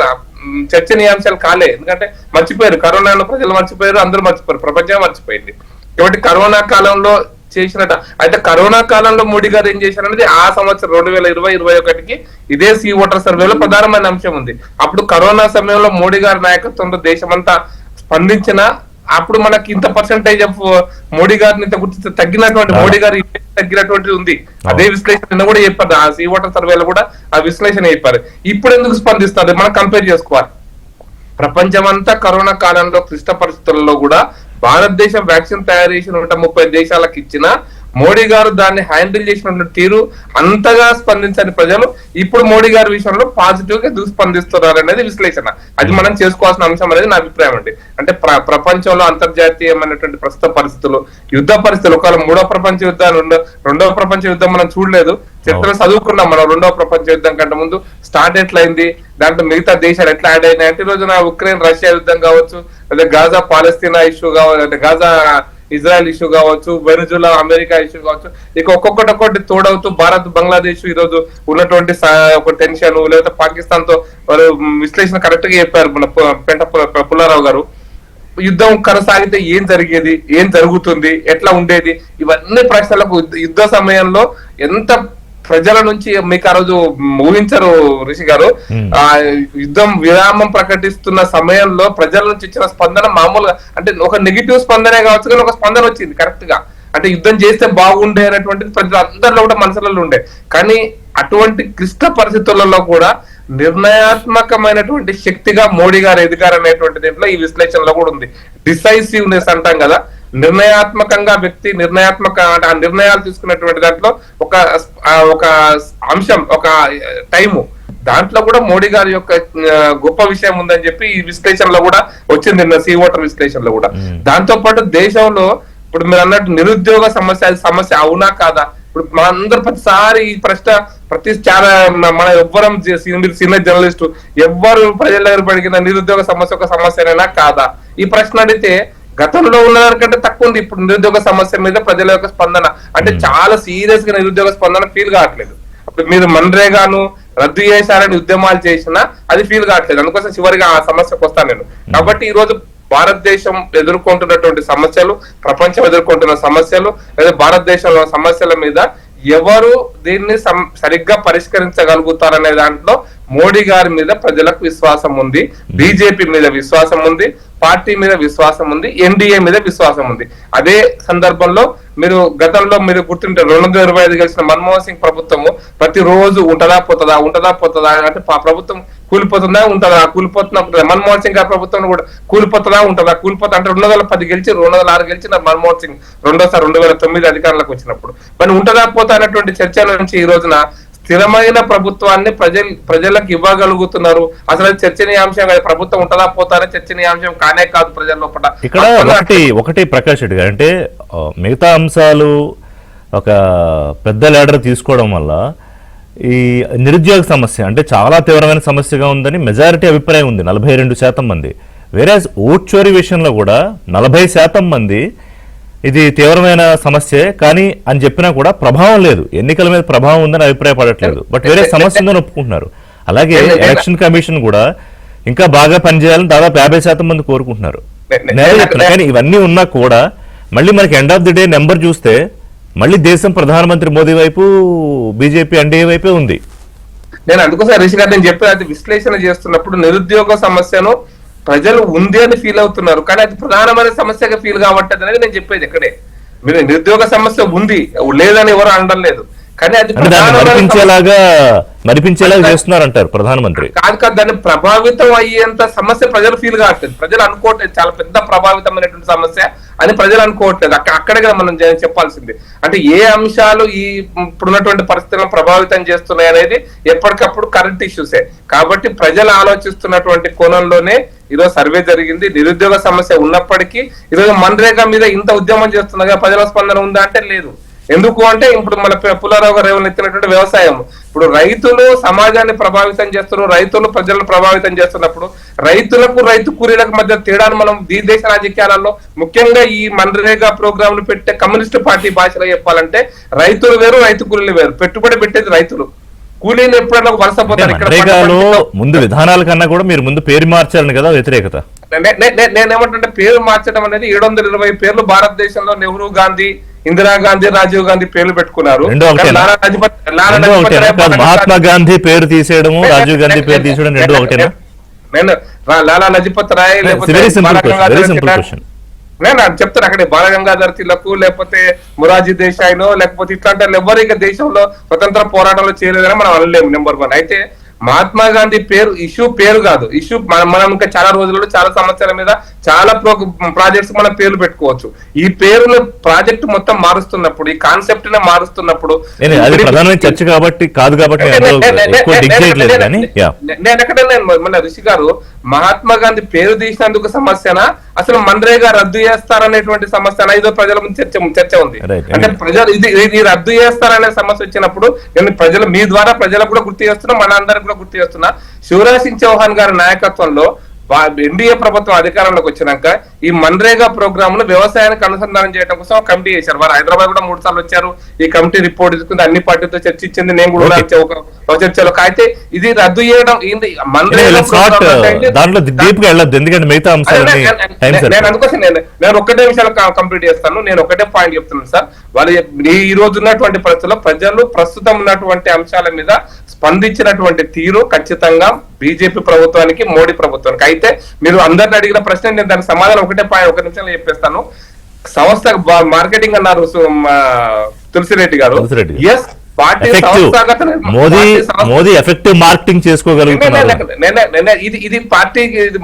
చర్చనీయాంశాలు కాలే. ఎందుకంటే మర్చిపోయారు, కరోనాను ప్రజలు మర్చిపోయారు, అందరూ మర్చిపోయారు, ప్రపంచం మర్చిపోయింది. కాబట్టి కరోనా కాలంలో చేసినట్ట అయితే కరోనా కాలంలో మోడీ గారు ఏం చేశారు అనేది ఆ సంవత్సరం 2020-21కి ఇదే సీ ఓటర్ సర్వేలో ప్రధానమైన అంశం ఉంది. అప్పుడు కరోనా సమయంలో మోడీ గారి నాయకత్వంలో దేశమంతా స్పందించిన అప్పుడు మనకి ఇంత పర్సెంటేజ్ ఆఫ్ మోడీ గారిని ఇంత గుర్తి తగ్గినటువంటి మోడీ గారి తగ్గినటువంటిది ఉంది. అదే విశ్లేషణ కూడా చెప్పారు, ఆ సీ ఓటర్ సర్వేలో కూడా ఆ విశ్లేషణ చెప్పారు. ఇప్పుడు ఎందుకు స్పందిస్తారు మనం కంపేర్ చేసుకోవాలి. ప్రపంచమంతా కరోనా కాలంలో క్లిష్ట పరిస్థితుల్లో కూడా భారతదేశం వ్యాక్సిన్ తయారు చేసి 130 దేశాలకు ఇచ్చిన మోడీ గారు దాన్ని హ్యాండిల్ చేసినటువంటి తీరు అంతగా స్పందించని ప్రజలు ఇప్పుడు మోడీ గారి విషయంలో పాజిటివ్ గా స్పందిస్తున్నారు అనేది విశ్లేషణ. అది మనం చేసుకోవాల్సిన అంశం అనేది నా అభిప్రాయం అండి. అంటే ప్రపంచంలో అంతర్జాతీయమైనటువంటి ప్రస్తుత పరిస్థితులు, యుద్ధ పరిస్థితులు, ఒకవేళ 3వ ప్రపంచ యుద్ధం 2వ ప్రపంచ యుద్ధం మనం చూడలేదు, చరిత్ర చదువుకున్నాం మనం. 2వ ప్రపంచ యుద్ధం కంటే ముందు స్టార్ట్ ఎట్లయింది, దాంట్లో మిగతా దేశాలు ఎట్లా యాడ్ అయినాయి అంటే, ఈ రోజున ఉక్రెయిన్ రష్యా యుద్ధం కావచ్చు, లేదా గాజా పాలస్తీనా ఇష్యూ కావచ్చు, అంటే గాజా ఇజ్రాయెల్ ఇష్యూ కావచ్చు, వెనుజులా అమెరికా ఇష్యూ కావచ్చు, ఇక ఒక్కొక్కటి తోడవుతూ భారత్ బంగ్లాదేశ్ ఈ రోజు ఉన్నటువంటి ఒక టెన్షన్, లేకపోతే పాకిస్తాన్ తో విశ్లేషణ కరెక్ట్ గా చెప్పారు మన పెంట పుల్లారావు గారు. యుద్ధం కొనసాగితే ఏం జరిగేది, ఏం జరుగుతుంది, ఎట్లా ఉండేది, ఇవన్నీ ప్రశ్నలకు యుద్ధ సమయంలో ఎంత ప్రజల నుంచి మీకు ఆ రోజు ఊహించరు రిషి గారు. ఆ యుద్ధం విరామం ప్రకటిస్తున్న సమయంలో ప్రజల నుంచి ఇచ్చిన స్పందన మామూలుగా, అంటే ఒక నెగిటివ్ స్పందనే కావచ్చు కానీ ఒక స్పందన వచ్చింది కరెక్ట్ గా. అంటే యుద్ధం చేస్తే బాగుండే అనేటువంటిది ప్రజలు అందరిలో కూడా మనసులలో ఉండే. కానీ అటువంటి క్లిష్ట పరిస్థితులలో కూడా నిర్ణయాత్మకమైనటువంటి శక్తిగా మోడీ గారు ఎదిగారు అనేటువంటి దీంట్లో ఈ విశ్లేషణలో కూడా ఉంది. డిసైసివ్నెస్ అంటాం కదా, నిర్ణయాత్మకంగా వ్యక్తి ఆ నిర్ణయాలు తీసుకున్నటువంటి దాంట్లో ఒక అంశం, ఒక టైము, దాంట్లో కూడా మోడీ గారి యొక్క గొప్ప విషయం ఉందని చెప్పి ఈ విశ్లేషణలో కూడా వచ్చింది, నిన్న సీ ఓటర్ విశ్లేషణలో కూడా. దాంతో పాటు దేశంలో ఇప్పుడు మీరు అన్నట్టు నిరుద్యోగ సమస్య, అది సమస్య అవునా కాదా? ఇప్పుడు మనందరూ ప్రతిసారి ఈ ప్రశ్న చాలా మన ఎవ్వరం సీనియర్ జర్నలిస్ట్ ఎవ్వరు ప్రజల దగ్గర పడిగిన నిరుద్యోగ సమస్య ఒక సమస్యనైనా కాదా ఈ ప్రశ్న అడిగితే గతంలో ఉన్నదానికంటే తక్కువ ఉంది ఇప్పుడు నిరుద్యోగ సమస్య మీద ప్రజల యొక్క స్పందన. అంటే చాలా సీరియస్ గా నిరుద్యోగ స్పందన ఫీల్ కావట్లేదు. అప్పుడు మీరు మన్రేగాను రద్దు చేశారని ఉద్యమాలు చేసినా అది ఫీల్ కావట్లేదు. అందుకోసం చివరిగా ఆ సమస్యకు వస్తాను నేను. కాబట్టి ఈ రోజు భారతదేశం ఎదుర్కొంటున్నటువంటి సమస్యలు, ప్రపంచం ఎదుర్కొంటున్న సమస్యలు, లేదా భారతదేశంలో సమస్యల మీద ఎవరు దీన్ని సరిగ్గా పరిష్కరించగలుగుతారనే దాంట్లో మోడీ గారి మీద ప్రజలకు విశ్వాసం ఉంది, బీజేపీ మీద విశ్వాసం ఉంది, పార్టీ మీద విశ్వాసం ఉంది, ఎన్డీఏ మీద విశ్వాసం ఉంది. అదే సందర్భంలో మీరు గతంలో మీరు గుర్తుంటే 2025 గెలిచిన మన్మోహన్ సింగ్ ప్రభుత్వము ప్రతిరోజు ఉంటదా పోతుందా అంటే ప్రభుత్వం కూలిపోతుందా కూలిపోతున్నా మన్మోహన్ సింగ్ గారి ప్రభుత్వం కూడా కూలిపోతుందా అంటే 2010 గెలిచి 2006 గెలిచిన మన్మోహన్ సింగ్ రెండోసారి 2009 అధికారంలోకి వచ్చినప్పుడు మరి ఉంటదా పోతా అనేటువంటి చర్చ నుంచి ఈ రోజున స్థిరమైన ప్రభుత్వాన్ని ప్రజలకు ఇవ్వగలుగుతున్నారు. అసలు చర్చనీయాంశం ప్రభుత్వం ఉంటదా పోతానే చర్చనీయాంశం కానే కాదు ప్రజల లోపల. ఇక్కడ ఒకటి ప్రకాష్ రెడ్డి గారు అంటే మిగతా అంశాలు ఒక పెద్ద లీడర్ తీసుకోవడం వల్ల ఈ నిరుద్యోగ సమస్య అంటే చాలా తీవ్రమైన సమస్యగా ఉందని మెజారిటీ అభిప్రాయం ఉంది, 42% మంది. వేరే ఓట్ చోరీ విషయంలో కూడా 40% మంది ఇది తీవ్రమైన సమస్య కానీ అని చెప్పినా కూడా ప్రభావం లేదు, ఎన్నికల మీద ప్రభావం ఉందని అభిప్రాయపడట్లేదు. బట్ వేరే సమస్య ఉందని ఒప్పుకుంటున్నారు. అలాగే ఎలక్షన్ కమిషన్ కూడా ఇంకా బాగా పనిచేయాలని దాదాపు 50% మంది కోరుకుంటున్నారు. కానీ ఇవన్నీ ఉన్నా కూడా మళ్ళీ మనకి end of the day number చూస్తే మళ్ళీ దేశం ప్రధానమంత్రి మోదీ వైపు, బీజేపీ ఎన్డీఏ వైపే ఉంది. నేను అందుకోసం రిషి గారు నేను చెప్పేది, అది విశ్లేషణ చేస్తున్నప్పుడు నిరుద్యోగ సమస్యను ప్రజలు ఉంది అని ఫీల్ అవుతున్నారు కానీ అది ప్రధానమైన సమస్యగా ఫీల్ కావట్లేదు అనేది నేను చెప్పేది. ఇక్కడే మీరు నిరుద్యోగ సమస్య ఉంది, లేదని ఎవరు అనడం లేదు, కానీ అది అంటే దాన్ని మరిపించేలాగా చేస్తున్నారంటారు ప్రధానమంత్రి. కాదు, దాన్ని ప్రభావితం అయ్యేంత సమస్య ప్రజలు ఫీల్ కావట్లేదు, ప్రజలు అనుకోవట్లేదు చాలా పెద్ద ప్రభావితమైనటువంటి సమస్య అని ప్రజలు అనుకోవట్లేదు. అక్కడే కదా మనం చెప్పాల్సింది. అంటే ఏ అంశాలు ఈ ఇప్పుడున్నటువంటి పరిస్థితులను ప్రభావితం చేస్తున్నాయి అనేది ఎప్పటికప్పుడు కరెంట్ ఇష్యూసే. కాబట్టి ప్రజలు ఆలోచిస్తున్నటువంటి కోణంలోనే ఈరోజు సర్వే జరిగింది. నిరుద్యోగ సమస్య ఉన్నప్పటికీ ఈరోజు మన్రేగా మీద ఇంత ఉద్యమం చేస్తున్నగా ప్రజల స్పందన ఉందా అంటే లేదు. ఎందుకు అంటే ఇప్పుడు మన పుల్లారావు గారు ఎత్తినటువంటి వ్యవసాయం, ఇప్పుడు రైతులు సమాజాన్ని ప్రభావితం చేస్తున్నారు, రైతులు ప్రజలను ప్రభావితం చేస్తున్నప్పుడు రైతులకు రైతు కూలీలకు మధ్య తేడాను మనం ఈ దేశ రాజకీయాలలో ముఖ్యంగా ఈ మన్రేగా ప్రోగ్రాంలు పెట్టే కమ్యూనిస్టు పార్టీ భాషలో చెప్పాలంటే రైతులు వేరు, రైతు కూలీలు వేరు. పెట్టుబడి పెట్టేది రైతులు, కూలీలు ఎప్పుడైనా వలసపోతారు. ఇక్కడ ముందు విధానాల కన్నా కూడా మీరు ముందు పేరు మార్చాలని కదా వ్యతిరేకత. నేనేమంటే పేరు మార్చడం అనేది 720 పేర్లు భారతదేశంలో నెహ్రూ గాంధీ, ఇందిరాగాంధీ, రాజీవ్ గాంధీ పేర్లు పెట్టుకున్నారు. మహాత్మా గాంధీ పేరు తీసేయడము, రాజీవ్ గాంధీ పేరు తీసేయడం రెండు ఒకటేనా? నేను లాలా లజపత్ రాయ్ నేను చెప్తాను అక్కడ బాలగంగాధర్ తిలక్ లేకపోతే మొరార్జీ దేశాయ్నో లేకపోతే ఇట్లాంటి ఎవరు ఇక దేశంలో స్వతంత్ర పోరాటంలో చేయలేదని మనం అనలేము. నెంబర్ 1. అయితే మహాత్మా గాంధీ పేరు ఇష్యూ పేరు కాదు, ఇష్యూ మనం ఇంకా చాలా రోజులలో చాలా సమస్యల మీద చాలా ప్రాజెక్ట్స్ మనం పేర్లు పెట్టుకోవచ్చు. ఈ పేరును ప్రాజెక్ట్ మొత్తం మారుస్తున్నప్పుడు, ఈ కాన్సెప్ట్ నే మారుస్తున్నప్పుడు చర్చ కాబట్టి కాదు కాబట్టి నేను ఎక్కడ మన రిషి గారు మహాత్మా గాంధీ పేరు తీసినందుకు సమస్యనా, అసలు మన్రేగా రద్దు చేస్తారనేటువంటి సమస్యనా, ఇదో ప్రజల ముందు చర్చ ఉంది. అంటే ప్రజలు ఇది రద్దు చేస్తారనే సమస్య వచ్చినప్పుడు నేను ప్రజలు మీ ద్వారా ప్రజలకు కూడా గుర్తు చేస్తున్నా, మన అందరికి కూడా గుర్తు చేస్తున్నా. శివరాజ్ సింగ్ చౌహాన్ గారి నాయకత్వంలో ఎన్డీఏ ప్రభుత్వం అధికారంలోకి వచ్చినాక ఈ మన్రేగా ప్రోగ్రామ్ ను వ్యవసాయానికి అనుసంధానం చేయడం కోసం కమిటీ చేశారు. వారు హైదరాబాద్ కూడా 3 సార్లు వచ్చారు. ఈ కమిటీ రిపోర్ట్ తీసుకుంది, అన్ని పార్టీలతో చర్చించింది, నేను కూడా ఒక చర్చలో. అయితే ఇది రద్దు చేయడం నేను అనుకోసం నేను ఒక్కటే విషయాలు కంప్లీట్ చేస్తాను. నేను ఒకటే పాయింట్ చెప్తున్నాను సార్. వాళ్ళు ఈ రోజు ఉన్నటువంటి పరిస్థితుల్లో ప్రజలు ప్రస్తుతం ఉన్నటువంటి అంశాల మీద స్పందించినటువంటి తీరు ఖచ్చితంగా బీజేపీ ప్రభుత్వానికి, మోడీ ప్రభుత్వానికి. అయితే మీరు అందరిని అడిగిన ప్రశ్న నేను దానికి సమాధానం ఒకటే పాయింట్ 1 నిమిషంలో చెప్పేస్తాను. సంస్థ మార్కెటింగ్ అన్నారు తులసిరెడ్డి గారు. ఎస్, పార్టీ సంస్థాగత మోదీ ఎఫెక్టివ్ మార్కెటింగ్ చేసుకోగలుగుతున్నారు. ఇది పార్టీ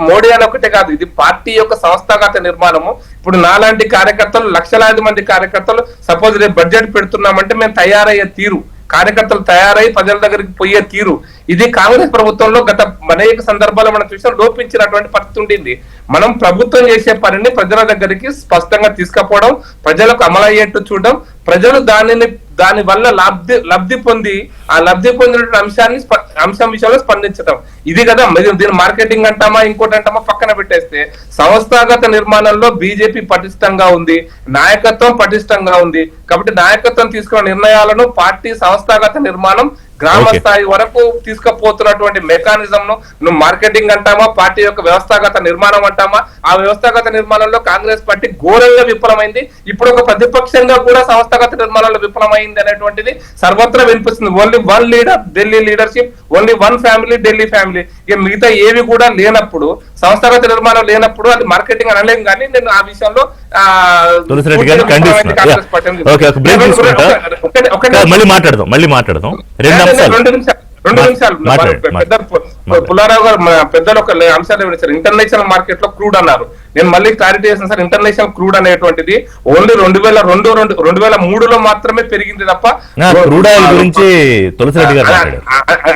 మోడీ అని ఒకటే కాదు, ఇది పార్టీ యొక్క సంస్థాగత నిర్మాణము. ఇప్పుడు నాలాంటి కార్యకర్తలు, లక్షలాది మంది కార్యకర్తలు సపోజ్ రేపు బడ్జెట్ పెడుతున్నామంటే మేము తయారయ్యే తీరు, కార్యకర్తలు తయారై ప్రజల దగ్గరికి పోయే తీరు, ఇది కాంగ్రెస్ ప్రభుత్వంలో గత అనేక సందర్భాల్లో మనం చూసాం లోపించినటువంటి పరిస్థితి ఉండింది. మనం ప్రభుత్వం చేసే పనిని ప్రజల దగ్గరికి స్పష్టంగా తీసుకుపోవడం, ప్రజలకు అమలయ్యేట్టు చూడడం, ప్రజలు దాని వల్ల లబ్ధి పొంది ఆ లబ్ధి పొందినటువంటి అంశం విషయంలో స్పందించడం, ఇది కదా. దీని మార్కెటింగ్ అంటామా ఇంకోటి అంటామా పక్కన పెట్టేస్తే సంస్థాగత నిర్మాణంలో బీజేపీ పటిష్టంగా ఉంది, నాయకత్వం పటిష్టంగా ఉంది. కాబట్టి నాయకత్వం తీసుకున్న నిర్ణయాలను పార్టీ సంస్థాగత నిర్మాణం గ్రామ స్థాయి వరకు తీసుకుపోతున్నటువంటి మెకానిజం ను నువ్వు మార్కెటింగ్ అంటామా, పార్టీ యొక్క వ్యవస్థాగత నిర్మాణం అంటామా, ఆ వ్యవస్థాగత నిర్మాణంలో కాంగ్రెస్ పార్టీ ఘోరంగా విఫలమైంది. ఇప్పుడు ఒక ప్రతిపక్షంగా కూడా సంస్థాగత నిర్మాణంలో విఫలమైంది అనేటువంటిది సర్వత్రా వినిపిస్తుంది. Only 1 leader Delhi leadership, only 1 family Delhi family. ఇక మిగతా ఏవి కూడా లేనప్పుడు, సంస్థాగత నిర్మాణం లేనప్పుడు అది మార్కెటింగ్ అనలేం. కానీ నేను ఆ విషయంలో మళ్ళీ మాట్లాడదాం. 2 నిమిషాలు పుల్లారావు గారు పెద్దలు ఒక అంశాలు వినిచారు. ఇంటర్నేషనల్ మార్కెట్ లో క్రూడ్ అన్నారు. నేను మళ్ళీ క్లారిటీ చేస్తాను సార్. ఇంటర్నేషనల్ క్రూడ్ అనేటువంటిది ఓన్లీ 2003లో మాత్రమే పెరిగింది తప్ప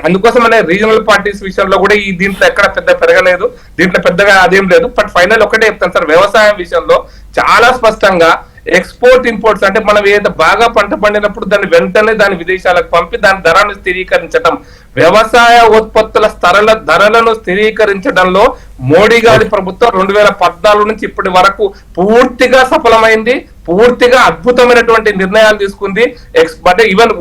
అందుకోసం రీజనల్ పార్టీస్ విషయంలో కూడా ఈ దీంట్లో ఎక్కడ పెద్ద పెరగలేదు, దీంట్లో పెద్దగా అదేం లేదు. బట్ ఫైనల్ ఒకటే చెప్తాను సార్, వ్యవసాయం విషయంలో చాలా స్పష్టంగా ఎక్స్పోర్ట్ ఇంపోర్ట్స్ అంటే మనం ఏదైతే బాగా పంట పండినప్పుడు దాన్ని వెంటనే దాని విదేశాలకు పంపి దాని ధరను స్థిరీకరించడం, వ్యవసాయ ఉత్పత్తుల ధరలను స్థిరీకరించడంలో మోడీ గారి ప్రభుత్వం 2014 నుంచి ఇప్పటి వరకు పూర్తిగా సఫలమైంది. పూర్తిగా అద్భుతమైనటువంటి నిర్ణయాలు తీసుకుంది. అంటే ఈవెన్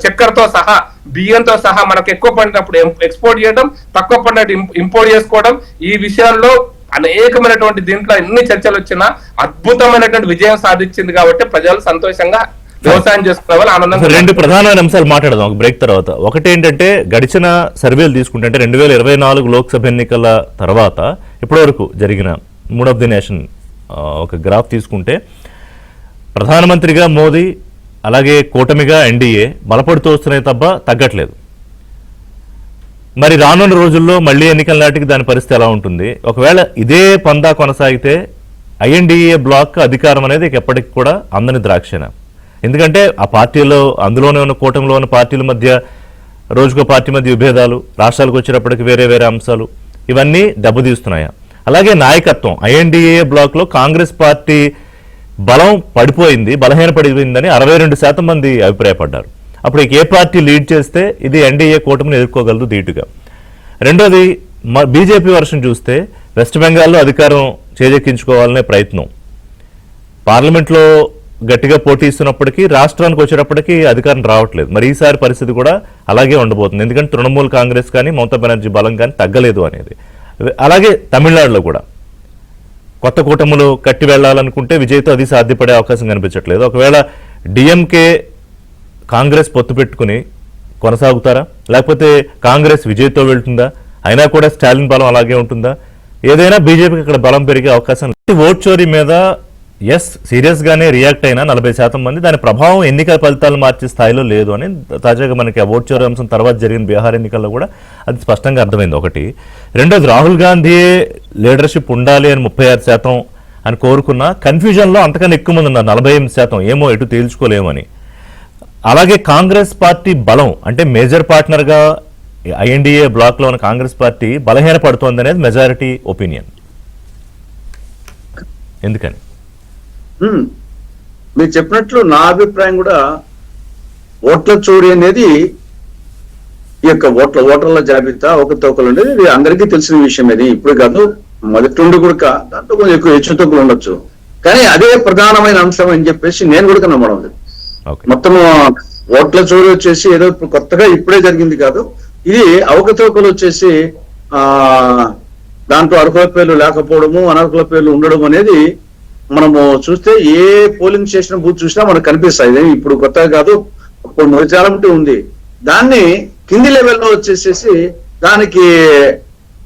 చక్కెరతో సహా, బియ్యంతో సహా మనకు ఎక్కువ పండినప్పుడు ఎక్స్పోర్ట్ చేయడం, తక్కువ పండినట్టు ఇంపోర్ట్ చేసుకోవడం, ఈ విషయాల్లో అనేకమైనటువంటి దీంట్లో ఎన్ని చర్చలు వచ్చినా అద్భుతమైనటువంటి విజయం సాధించింది. కాబట్టి ప్రజలు సంతోషంగా వ్యవసాయం చేసుకునే వాళ్ళు ఆనందంగా. 2 ప్రధానమైన అంశాలు మాట్లాడదాం ఒక బ్రేక్ తర్వాత. ఒకటి ఏంటంటే గడిచిన సర్వేలు తీసుకుంటే 2024 లోక్సభ ఎన్నికల తర్వాత ఇప్పటి వరకు జరిగిన మూడ్ ఆఫ్ ది నేషన్ ఒక గ్రాఫ్ తీసుకుంటే ప్రధానమంత్రిగా మోదీ, అలాగే కూటమిగా ఎన్డీఏ బలపడుతూ వస్తున్నాయి తప్ప తగ్గట్లేదు. మరి రానున్న రోజుల్లో మళ్ళీ ఎన్నికల నాటికి దాని పరిస్థితి ఎలా ఉంటుంది? ఒకవేళ ఇదే పందా కొనసాగితే ఐఎన్డీఏ బ్లాక్ అధికారం అనేది ఎప్పటికి కూడా అందని ద్రాక్షణ. ఎందుకంటే ఆ పార్టీలో, అందులోనే ఉన్న కూటమిలో ఉన్న పార్టీల మధ్య రోజుకో పార్టీ మధ్య విభేదాలు, రాష్ట్రాలకు వచ్చేటప్పటికి వేరే వేరే అంశాలు, ఇవన్నీ దెబ్బతీస్తున్నాయా? అలాగే నాయకత్వం, ఐఎన్డీఏ బ్లాక్లో కాంగ్రెస్ పార్టీ బలం పడిపోయింది, బలహీనపడిపోయిందని 62% మంది అభిప్రాయపడ్డారు. అప్పుడు ఏ పార్టీ లీడ్ చేస్తే ఇది ఎన్డీఏ కూటమిని ఎదుర్కోగలదు ధీటుగా? రెండోది, బీజేపీ వర్షన్ చూస్తే వెస్ట్ బెంగాల్లో అధికారం చేజెక్కించుకోవాలనే ప్రయత్నం, పార్లమెంట్లో గట్టిగా పోటీ ఇస్తున్నప్పటికీ రాష్ట్రానికి వచ్చేటప్పటికీ అధికారం రావట్లేదు. మరి ఈసారి పరిస్థితి కూడా అలాగే ఉండబోతుంది, ఎందుకంటే తృణమూల్ కాంగ్రెస్ కానీ మమతా బెనర్జీ బలం కానీ తగ్గలేదు అనేది. అలాగే తమిళనాడులో కూడా కొత్త కూటములు కట్టి వెళ్లాలనుకుంటే విజయ్తో అది సాధ్యపడే అవకాశం కనిపించట్లేదు. ఒకవేళ డిఎంకే కాంగ్రెస్ పొత్తు పెట్టుకుని కొనసాగుతారా, లేకపోతే కాంగ్రెస్ విజయ్తో వెళ్తుందా? అయినా కూడా స్టాలిన్ బలం అలాగే ఉంటుందా? ఏదైనా బీజేపీకి ఇక్కడ బలం పెరిగే అవకాశం లేదు. ఓట్ చోరీ మీద సీరియస్ గానే రియాక్ట్ అయినా 40% మంది దాని ప్రభావం ఎన్నికల ఫలితాలు మార్చే స్థాయిలో లేదు అని తాజాగా మనకి ఆ ఓట్ చోరీ అంశం తర్వాత జరిగిన బీహార్ ఎన్నికల్లో కూడా అది స్పష్టంగా అర్థమైంది. ఒకటి. రెండోది, రాహుల్ గాంధీ లీడర్షిప్ ఉండాలి అని 36% అని కోరుకున్న కన్ఫ్యూజన్లో అంతకన్నా ఎక్కువ మంది ఉన్నారు, 48%. ఏమో ఎటు తేల్చుకోలేమని. అలాగే కాంగ్రెస్ పార్టీ బలం, అంటే మేజర్ పార్ట్నర్గా ఐఎన్డీఏ బ్లాక్లో ఉన్న కాంగ్రెస్ పార్టీ బలహీనపడుతోంది అనేది మెజారిటీ ఒపీనియన్. ఎందుకని? మీరు చెప్పినట్లు నా అభిప్రాయం కూడా, ఓట్ల చోరీ అనేది ఈ యొక్క ఓటర్ల జాబితా ఒకతోకలు ఉండేది, ఇది అందరికీ తెలిసిన విషయం. ఇది ఇప్పుడు కాదు, మొదటి నుండి కూడా దాంట్లో కొంచెం ఎక్కువ హెచ్చుతగ్గులు ఉండొచ్చు, కానీ అదే ప్రధానమైన అంశం అని చెప్పేసి నేను కూడా నమ్మడం లేదు. మొత్తం ఓట్ల చోరీ వచ్చేసి ఏదో కొత్తగా ఇప్పుడే జరిగింది కాదు, ఇది అవకతవకలు వచ్చేసి దాంట్లో అర్హుల పేర్లు లేకపోవడము, అనర్హుల పేర్లు ఉండడం అనేది మనము చూస్తే ఏ పోలింగ్ స్టేషన్ బూత్ చూసినా మనకు కనిపిస్తాయి. ఇప్పుడు కొత్తగా కాదు, ఇప్పుడు మొదటి ఉంది. దాన్ని కింది లెవెల్లో వచ్చేసేసి దానికి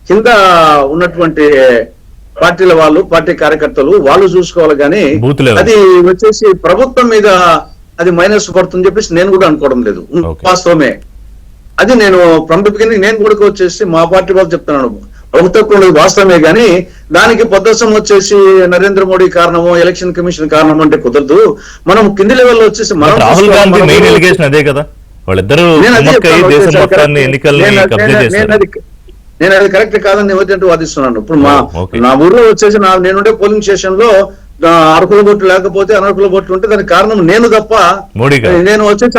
కింద ఉన్నటువంటి పార్టీల వాళ్ళు, పార్టీ కార్యకర్తలు వాళ్ళు చూసుకోవాలి, కానీ అది వచ్చేసి ప్రభుత్వం మీద అది మైనస్ పడుతుందని చెప్పేసి నేను కూడా అనుకోవడం లేదు. వాస్తవమే అది. నేను ఫ్రమ్ ది బిగినింగ్ నేను కూడా వచ్చేసి మా పార్టీ వాళ్ళు చెప్తున్నాను, ప్రభుత్వం వాస్తవమే, కానీ దానికి పొద్దసం వచ్చేసి నరేంద్ర మోడీ కారణము, ఎలక్షన్ కమిషన్ కారణం అంటే కుదరదు. మనం కింది లెవెల్లో వచ్చేసి రాహుల్ గాంధీ మెయిన్ ఎలిగేషన్ అదే కదా, వాళ్ళిద్దరూ నేను అది కరెక్ట్ కాదని ఎవరిదంటూ వాదిస్తున్నాను. ఇప్పుడు నా ఊర్లో వచ్చేసి నేనుండే పోలింగ్ స్టేషన్ లో అర్హుల బొట్లు లేకపోతే అనర్హుల బొట్లు ఉంటే దానికి కారణం నేను తప్ప, నేను వచ్చేసి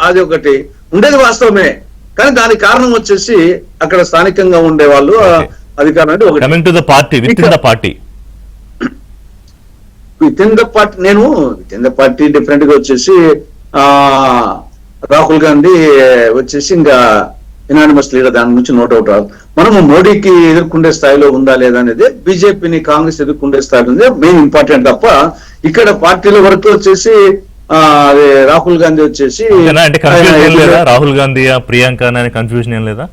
అది ఒకటి ఉండేది వాస్తవమే, కానీ దానికి కారణం వచ్చేసి అక్కడ స్థానికంగా ఉండే వాళ్ళు అధికారం అంటే ఒకటి. Coming to the party, with in the party, నేను with in the party different గా వచ్చేసి రాహుల్ గాంధీ వచ్చేసి ఇంకా ఇనానిమస్ లీడర్, దాని నుంచి నోట్ అవుట్ రాదు. మనము మోడీకి ఎదుర్కొండే స్థాయిలో ఉందా లేదా అనేది, బీజేపీని కాంగ్రెస్ ఎదుర్కొండే స్థాయిలో ఉంది మెయిన్ ఇంపార్టెంట్ తప్ప ఇక్కడ పార్టీల వరకు వచ్చేసి అదే రాహుల్ గాంధీ వచ్చేసి రాహుల్ గాంధీ ప్రియాంక అనే కన్ఫ్యూజన్ ఏం లేదా?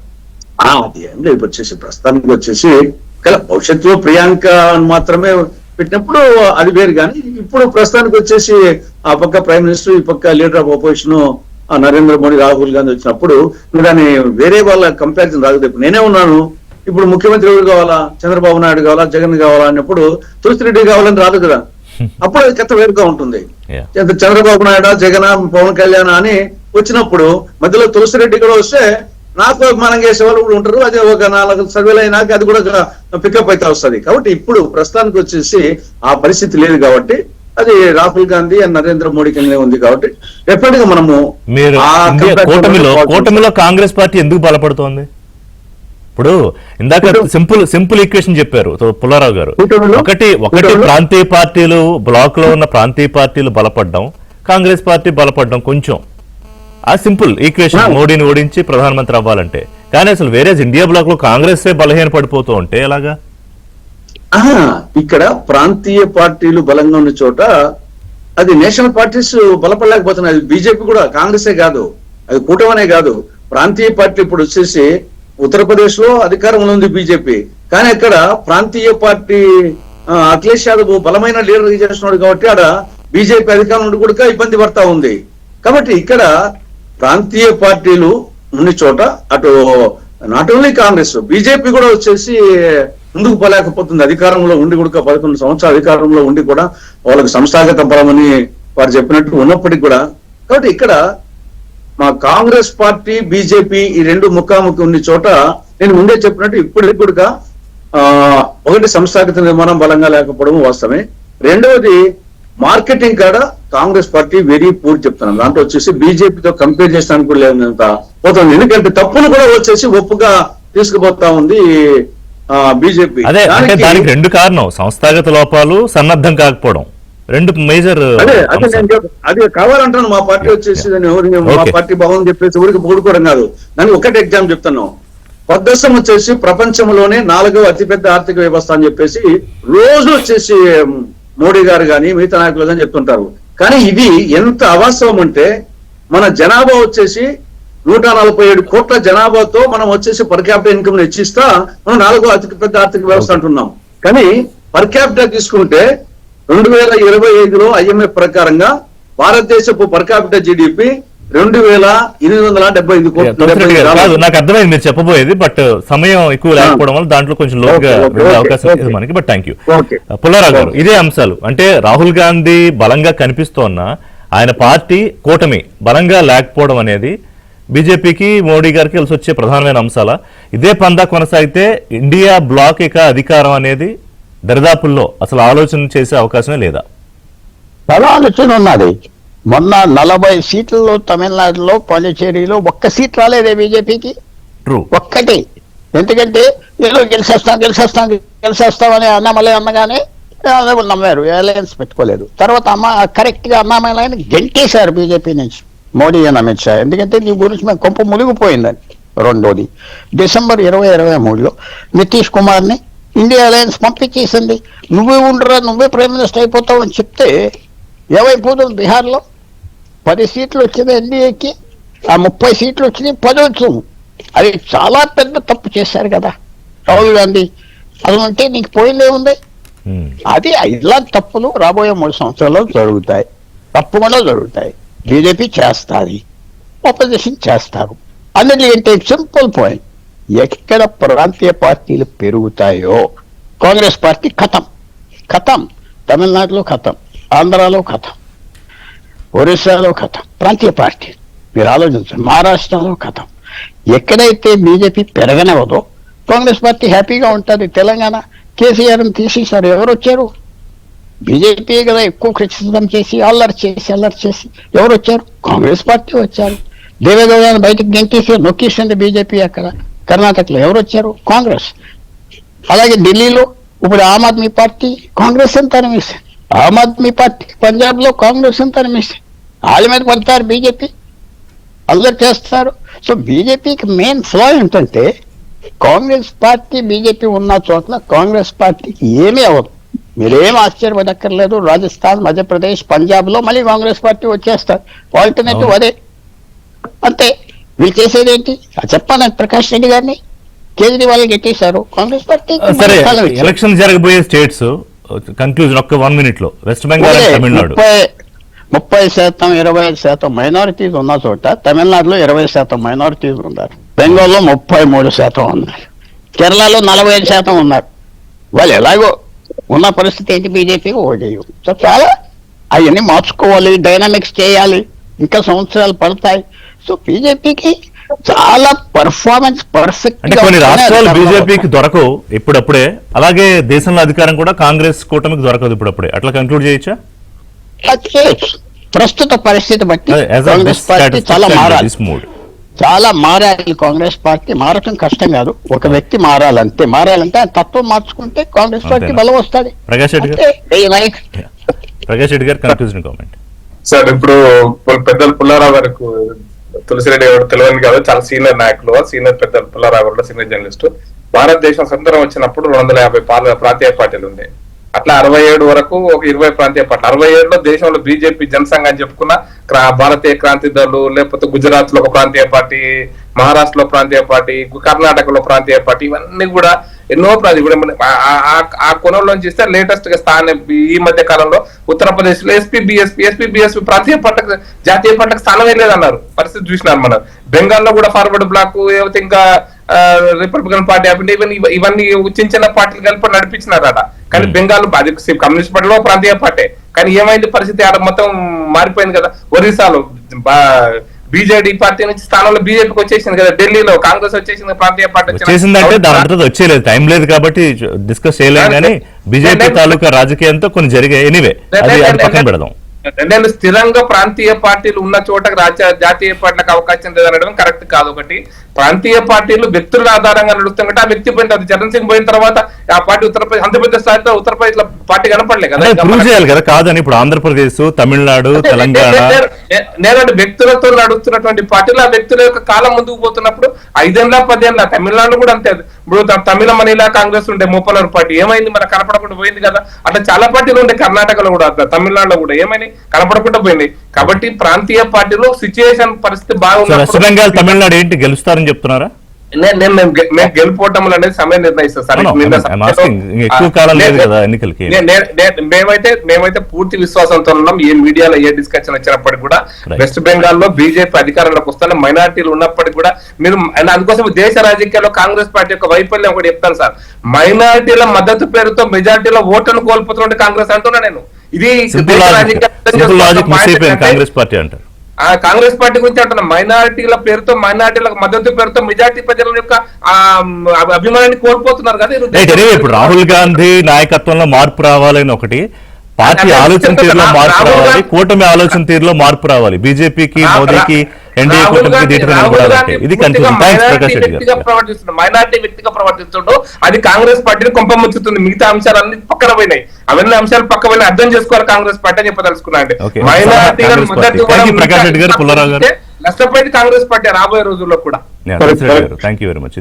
అది ఏం లేదు. వచ్చేసి ప్రస్తుతానికి వచ్చేసి భవిష్యత్తులో ప్రియాంక మాత్రమే పెట్టినప్పుడు అది వేరు, కానీ ఇప్పుడు ప్రస్తుతానికి వచ్చేసి ఆ పక్క ప్రైమ్ మినిస్టర్, ఈ పక్క leader of opposition Narendra Modi, Rahul Gandhi వచ్చినప్పుడు దాన్ని వేరే వాళ్ళ కంపారిజన్ రాదు. ఇప్పుడు నేనే ఉన్నాను, ఇప్పుడు ముఖ్యమంత్రి ఎవరు కావాలా, చంద్రబాబు నాయుడు కావాలా, జగన్ కావాలా అన్నప్పుడు తులసిరెడ్డి కావాలని రాదు కదా, అప్పుడు అది కథ వేరుగా ఉంటుంది. చంద్రబాబు నాయుడు, జగన్, పవన్ కళ్యాణ్ అని వచ్చినప్పుడు మధ్యలో తులసిరెడ్డి కూడా వస్తే నాకు అభిమానం చేసే వాళ్ళు కూడా ఉంటారు. అది ఒక 4 సర్వేలు అయినాక అది కూడా పికప్ అయితే వస్తుంది. కాబట్టి ఇప్పుడు ప్రస్తుతానికి వచ్చేసి ఆ పరిస్థితి లేదు, కాబట్టి అది రాహుల్ గాంధీ అండ్ నరేంద్ర మోడీ కింద ఉంది. కాబట్టి డెఫినెట్ గా మనము కూటమిలో కాంగ్రెస్ పార్టీ ఎందుకు బలపడుతోంది? ఇప్పుడు ఇందాక సింపుల్ ఈక్వేషన్ చెప్పారు పుల్లారావు గారు. ఒకటి ప్రాంతీయ పార్టీలు, బ్లాక్ లో ఉన్న ప్రాంతీయ పార్టీలు బలపడడం, కాంగ్రెస్ పార్టీ బలపడడం, కొంచెం ఆ సింపుల్ ఈక్వేషన్ మోడీని ఓడించి ప్రధానమంత్రి అవ్వాలంటే. కానీ అసలు వేరే ఇండియా బ్లాక్ లో కాంగ్రెస్ బలహీన పడిపోతూ ఉంటే ఎలాగా? ఇక్కడ ప్రాంతీయ పార్టీలు బలంగా ఉన్న చోట అది నేషనల్ పార్టీస్ బలపడలేకపోతున్నాయి. బీజేపీ కూడా, కాంగ్రెసే కాదు, అది కూటమనే కాదు, ప్రాంతీయ పార్టీ ఇప్పుడు వచ్చేసి ఉత్తరప్రదేశ్ లో అధికారంలో ఉంది బీజేపీ, కానీ అక్కడ ప్రాంతీయ పార్టీ అఖిలేష్ యాదవ్ బలమైన లీడర్ చేస్తున్నాడు కాబట్టి ఆడ బీజేపీ అధికారం నుండి కూడా ఇబ్బంది పడతా ఉంది. కాబట్టి ఇక్కడ ప్రాంతీయ పార్టీలు ఉన్న చోట అటు నాట్ ఓన్లీ కాంగ్రెస్, బీజేపీ కూడా వచ్చేసి ముందుకు పోలేకపోతుంది. అధికారంలో ఉండి కూడా 11 సంవత్సరాల అధికారంలో ఉండి కూడా వాళ్ళకి సంస్థాగత బలమని వారు చెప్పినట్టు ఉన్నప్పటికీ కూడా. కాబట్టి ఇక్కడ మా కాంగ్రెస్ పార్టీ బీజేపీ ఈ రెండు ముఖాముఖి ఉన్న చోట నేను ముందే చెప్పినట్టు ఇప్పటికి కూడా ఒకటి సంస్థాగత నిర్మాణం బలంగా లేకపోవడం వాస్తవమే. రెండవది మార్కెటింగ్ కాడ కాంగ్రెస్ పార్టీ వెరీ పూర్ చెప్తున్నాను. దాంట్లో వచ్చేసి బీజేపీతో కంపేర్ చేసడానికి కూడా లేనంత పోతుంది. ఎందుకంటే తప్పును కూడా వచ్చేసి ఒప్పుగా తీసుకుపోతా ఉంది బీజేపీ. అదే అంటే దానికి రెండు కారణం, సంస్థాగత లోపాలు, సన్నద్ధం కాకపోవడం, రెండు మేజర్. అదే కావాలంటాను. మా పార్టీ వచ్చేసి మా పార్టీ బాగుంది చెప్పేసి ఊరికి పొగుడుకోవడం కాదు. దానికి ఒకటి ఎగ్జామ్ చెప్తున్నాం. పద్దసం వచ్చేసి ప్రపంచంలోనే 4వ అతిపెద్ద ఆర్థిక వ్యవస్థ అని చెప్పేసి రోజు వచ్చేసి మోడీ గారు కానీ మిగతా నాయకులు కానీ చెప్తుంటారు. కానీ ఇది ఎంత అవాస్తవం అంటే మన జనాభా వచ్చేసి 147 కోట్ల జనాభాతో మనం వచ్చేసి పర్ క్యాపిటల్ ఇన్కమ్ హెచ్చిస్తా మనం 4వ అతిపెద్ద ఆర్థిక వ్యవస్థ అంటున్నాం. కానీ పర్ క్యాపిటల్ తీసుకుంటే 2025లో IMF ప్రకారంగా భారతదేశపు పర్ క్యాపిటల్ జీడిపి 2875 కోట్లు. నాకు అర్థమైంది మీరు చెప్పబోయేది, బట్ సమయం ఎక్కువ లేకపోవడం వల్ల దాంట్లో కొంచెం లోతుగా వెళ్ళే అవకాశం లేదు మనకి. బట్ థ్యాంక్ యూ పుల్లారావు గారు. ఇదే అంశాలు అంటే రాహుల్ గాంధీ బలంగా కనిపిస్తోన్న ఆయన పార్టీ కూటమి బలంగా లేకపోవడం అనేది బీజేపీకి మోడీ గారికి కలిసి వచ్చే ప్రధానమైన అంశాల. ఇదే పందా కొనసాగితే ఇండియా బ్లాక్ ఇక అధికారం అనేది దరిదాపుల్లో అసలు ఆలోచన చేసే అవకాశమే లేదా? చాలా ఆలోచన ఉన్నది. మొన్న 40 సీట్లలో తమిళనాడులో పాండిచేరిలో ఒక్క సీట్ రాలేదే బీజేపీకి, ఒక్కటి. ఎందుకంటే ఏదో గెలిచేస్తామని అన్నామలే అన్నగానే నమ్మారు, అలయన్స్ పెట్టుకోలేదు. తర్వాత కరెక్ట్ గా అన్నామలైన గెంటేశారు బీజేపీ నుంచి మోడీ అని అమిత్ షా. ఎందుకంటే నీ గురించి మేము కొంప మునిగిపోయిందని. రెండోది డిసెంబర్ 2023లో నితీష్ కుమార్ ని ఇండియా అలయన్స్ పంపించేసింది. నువ్వే ఉండరా, నువ్వే ప్రైమ్ మినిస్టర్ అయిపోతావు అని చెప్తే ఏమైపోతుంది? బీహార్లో 10 సీట్లు వచ్చింది ఎన్డీఏకి, ఆ 30 సీట్లు వచ్చినాయి 10 వచ్చాము. అది చాలా పెద్ద తప్పు చేశారు కదా రాహుల్ గాంధీ. అది ఉంటే నీకు పోయిందే ఉంది. అది ఇలాంటి తప్పులు రాబోయే 3 సంవత్సరాల్లో జరుగుతాయి, తప్పకుండా జరుగుతాయి. బీజేపీ చేస్తుంది, ఆపోజిషన్ చేస్తారు. అన్నిటికంటే సింపుల్ పాయింట్, ఎక్కడ ప్రాంతీయ పార్టీలు పెరుగుతాయో కాంగ్రెస్ పార్టీ ఖతం. తమిళనాడులో ఖతం, ఆంధ్రాలో ఖతం, ఒరిస్సాలో ఖతం ప్రాంతీయ పార్టీ. మీరు ఆలోచించండి, మహారాష్ట్రలో ఖతం. ఎక్కడైతే బీజేపీ పెరగనవదో కాంగ్రెస్ పార్టీ హ్యాపీగా ఉంటుంది. తెలంగాణ కేసీఆర్ని తీసేశారు, ఎవరు వచ్చారు? బీజేపీ కదా ఎక్కువ క్రిటిసిజం చేసి అల్లరి చేసి ఎవరు వచ్చారు? కాంగ్రెస్ పార్టీ వచ్చారు. దేవేగౌడని బయటకు గెంటేసి నొక్కేసింది బీజేపీ. అక్కడ కర్ణాటకలో ఎవరు వచ్చారు? కాంగ్రెస్. అలాగే ఢిల్లీలో ఇప్పుడు ఆమ్ ఆద్మీ పార్టీ కాంగ్రెస్ ఎంత అనిమిస్తుంది, ఆమ్ ఆద్మీ పార్టీ పంజాబ్ లో కాంగ్రెస్ ఎంత అనిమిస్తుంది. వాళ్ళ మీద పడతారు బీజేపీ, అల్లరి చేస్తారు. సో బీజేపీకి మెయిన్ ఫ్లా ఏంటంటే కాంగ్రెస్ పార్టీ బీజేపీ ఉన్న చోట్ల కాంగ్రెస్ పార్టీకి ఏమీ అవ్వదు. మీరేం ఆశ్చర్యపడక్కర్లేదు. రాజస్థాన్, మధ్యప్రదేశ్, పంజాబ్ లో మళ్ళీ కాంగ్రెస్ పార్టీ వచ్చేస్తారు. ఆల్టర్నేటివ్ అదే. అంతే. వీళ్ళు చేసేది ఏంటి చెప్పాను. ప్రకాష్ రెడ్డి గారిని కేజ్రీవాల్ గెట్టేశారు, కాంగ్రెస్ పార్టీ. సరే, ఎలక్షన్ జరగబోయే స్టేట్స్ కన్క్లూజన్ ఒక్క 1 minute లో వెస్ట్ బెంగాల్, తమిళనాడు 30% 25% మైనారిటీస్ ఉన్న చోట తమిళనాడులో 20% మైనారిటీస్ ఉన్నారు, బెంగాల్లో 33% ఉన్నారు, కేరళలో 45% ఉన్నారు. వాళ్ళు ఎలాగో ఉన్న పరిస్థితి ఏంటి? బీజేపీకి ఓటేయు. సో చాలా అవన్నీ మార్చుకోవాలి, డైనామిక్స్ చేయాలి, ఇంకా సంవత్సరాలు పడతాయి. సో బీజేపీకి చాలా పర్ఫార్మెన్స్ పర్ఫెక్ట్. అంటే కొన్ని రాష్ట్రాలు బీజేపీకి దొరకవు ఇప్పుడప్పుడే, అలాగే దేశంలో అధికారం కూడా కాంగ్రెస్ కూటమికి దొరకదు ఇప్పుడప్పుడే, అట్లా కంక్లూడ్ చేయొచ్చా? ప్రస్తుత పరిస్థితి బట్టి కాంగ్రెస్ పార్టీ చాలా మారాలి. కాంగ్రెస్ పార్టీ మారటం కష్టం కాదు, ఒక వ్యక్తి మారాలంటే ఆ తత్వం మార్చుకుంటే కాంగ్రెస్ పార్టీ బలం వస్తుంది. ప్రకాష్ రెడ్డి గారు కన్క్లూజన్ కామెంట్. సార్, ఇప్పుడు పెద్దలు పుల్లారావు గారికి తులసిరెడ్డి గారు తెలియదు కాదు, చాలా సీనియర్ నాయకులు, సీనియర్ పెద్దలు పుల్లారావు గారు సీనియర్ జర్నలిస్టు. భారతదేశం స్వతంత్రం వచ్చినప్పుడు 250 ప్రాంతీయ పార్టీలు ఉన్నాయి. అట్లా 67 వరకు ఒక 20 ప్రాంతీయ పార్టీలు. 67లో దేశంలో బీజేపీ జనసంఘ్ అని చెప్పుకున్న భారతీయ క్రాంతి దళు, లేకపోతే గుజరాత్ లో ఒక ప్రాంతీయ పార్టీ, మహారాష్ట్రలో ప్రాంతీయ పార్టీ, కర్ణాటకలో ప్రాంతీయ పార్టీ, ఇవన్నీ కూడా ఎన్నో ఇప్పుడు ఆ కోణంలో చూస్తే లేటెస్ట్ గా ఈ మధ్య కాలంలో ఉత్తరప్రదేశ్ లో ఎస్పీ బిఎస్పీ ప్రాంతీయ పార్టీలకు జాతీయ పార్టీలకు స్థానమే లేదన్నారు పరిస్థితి చూసినారు మనం. బెంగాల్లో కూడా ఫార్వర్డ్ బ్లాక్ ఏవైతే ఇంకా రిపబ్లికన్ పార్టీ ఇవన్నీ చిన్న చిన్న పార్టీలు కలిపి నడిపించినారట. కానీ బెంగాల్ అది కమ్యూనిస్ట్ పార్టీలో ప్రాంతీయ పార్టీ, కానీ ఏమైంది పరిస్థితి ఆడ మొత్తం మారిపోయింది కదా. ఒరిస్సాలో బీజేడీ పార్టీ నుంచి స్థానంలో బీజేపీకి వచ్చేసింది కదా, ఢిల్లీలో కాంగ్రెస్ వచ్చేసింది, ప్రాంతీయ పార్టీ వచ్చేసిందంటే దాని వచ్చేలేదు, టైం లేదు కాబట్టి డిస్కస్ చేయలేదు. కానీ బీజేపీ తాలూకా రాజకీయంతో కొన్ని జరిగాయి. ఎనీవే అది పక్కన పెడదాం. నేను స్థిరంగా ప్రాంతీయ పార్టీలు ఉన్న చోట జాతీయ పార్టీలకు అవకాశం లేదనడం కరెక్ట్ కాదు. ఒకటి, ప్రాంతీయ పార్టీలు వ్యక్తుల ఆధారంగా నడుస్తాం కాబట్టి ఆ వ్యక్తి పోయిన తర్వాత చరణ్ సింగ్ పోయిన తర్వాత ఆ పార్టీ ఉత్తరప్రదేశ్ అంత పెద్ద స్థాయిలో ఉత్తరప్రదేశ్ లో పార్టీ కనపడలే కదా. ప్రూవ్ చేయాలి కదా. కాదని ఇప్పుడు ఆంధ్రప్రదేశ్, తమిళనాడు, తెలంగాణ నేనంటే వ్యక్తులతో నడుస్తున్నటువంటి పార్టీలు ఆ వ్యక్తుల యొక్క కాలం ముందుకు పోతున్నప్పుడు 5 ఏళ్ళ 10 ఏళ్ళ తమిళనాడు కూడా అంతే. ఇప్పుడు తమిళ మనీలా కాంగ్రెస్ ఉండే మూపనూరు పార్టీ ఏమైంది, మన కనపడకుండా పోయింది కదా. అట్లా చాలా పార్టీలు ఉండే కర్ణాటకలో కూడా, తమిళనాడులో కూడా ఏమైంది కనపడకుండా పోయింది. కాబట్టి ప్రాంతీయ పార్టీలో సిచ్యుయేషన్ పరిస్థితి బాగుంది. వెస్ట్ బెంగాల్, తమిళనాడు ఏంటి గెలుస్తారని చెప్తున్నారా? మేము గెలుపోవటం అనేది సమయం నిర్ణయిస్తాం. మేమైతే పూర్తి విశ్వాసంతో ఉన్నాం. ఏ మీడియాలో ఏ డిస్కషన్ వచ్చినప్పటికీ కూడా వెస్ట్ బెంగాల్ లో బీజేపీ అధికారంలోకి వస్తానే మైనార్టీలు ఉన్నప్పటికీ కూడా మీరు అందుకోసం దేశ రాజకీయాల్లో కాంగ్రెస్ పార్టీ యొక్క వైఫల్యం ఒకటి చెప్తాను సార్. మైనార్టీల మద్దతు పేరుతో మెజార్టీలో ఓట్లను కోల్పోతున్నట్టు కాంగ్రెస్ అంటున్నా నేను. ఇది కాంగ్రెస్ పార్టీ అంటారు. కాంగ్రెస్ పార్టీ గురించి అంటున్నా. మైనారిటీల పేరుతో, మైనారిటీలకు మద్దతు పేరుతో మెజార్టీ ప్రజల యొక్క అభిమానాన్ని కోల్పోతున్నారు కదా. ఇప్పుడు రాహుల్ గాంధీ నాయకత్వంలో మార్పు రావాలని ఒకటి, పార్టీ ఆలోచన తీరులో మార్పు రావాలి, కూటమి ఆలోచన తీరులో మార్పు రావాలి. బీజేపీకి, మోదీకి, ఎన్డీఏ కూటమికి ఇది కన్ఫ్యూజన్. మైనార్టీ వ్యక్తిగా ప్రవర్తిస్తుండో అది కాంగ్రెస్ పార్టీని కొంప ముంచుతుంది. మిగతా అంశాలన్నీ పక్కన పోయినాయి. అవన్నీ అంశాలు పక్క పోయినా అర్థం చేసుకోవాలి కాంగ్రెస్ పార్టీ అని చెప్పదలుచుకున్నా. అంటే మైనార్టీలను మద్దతు నష్టపోయింది కాంగ్రెస్ పార్టీ రాబోయే రోజుల్లో కూడా. Thank you very much.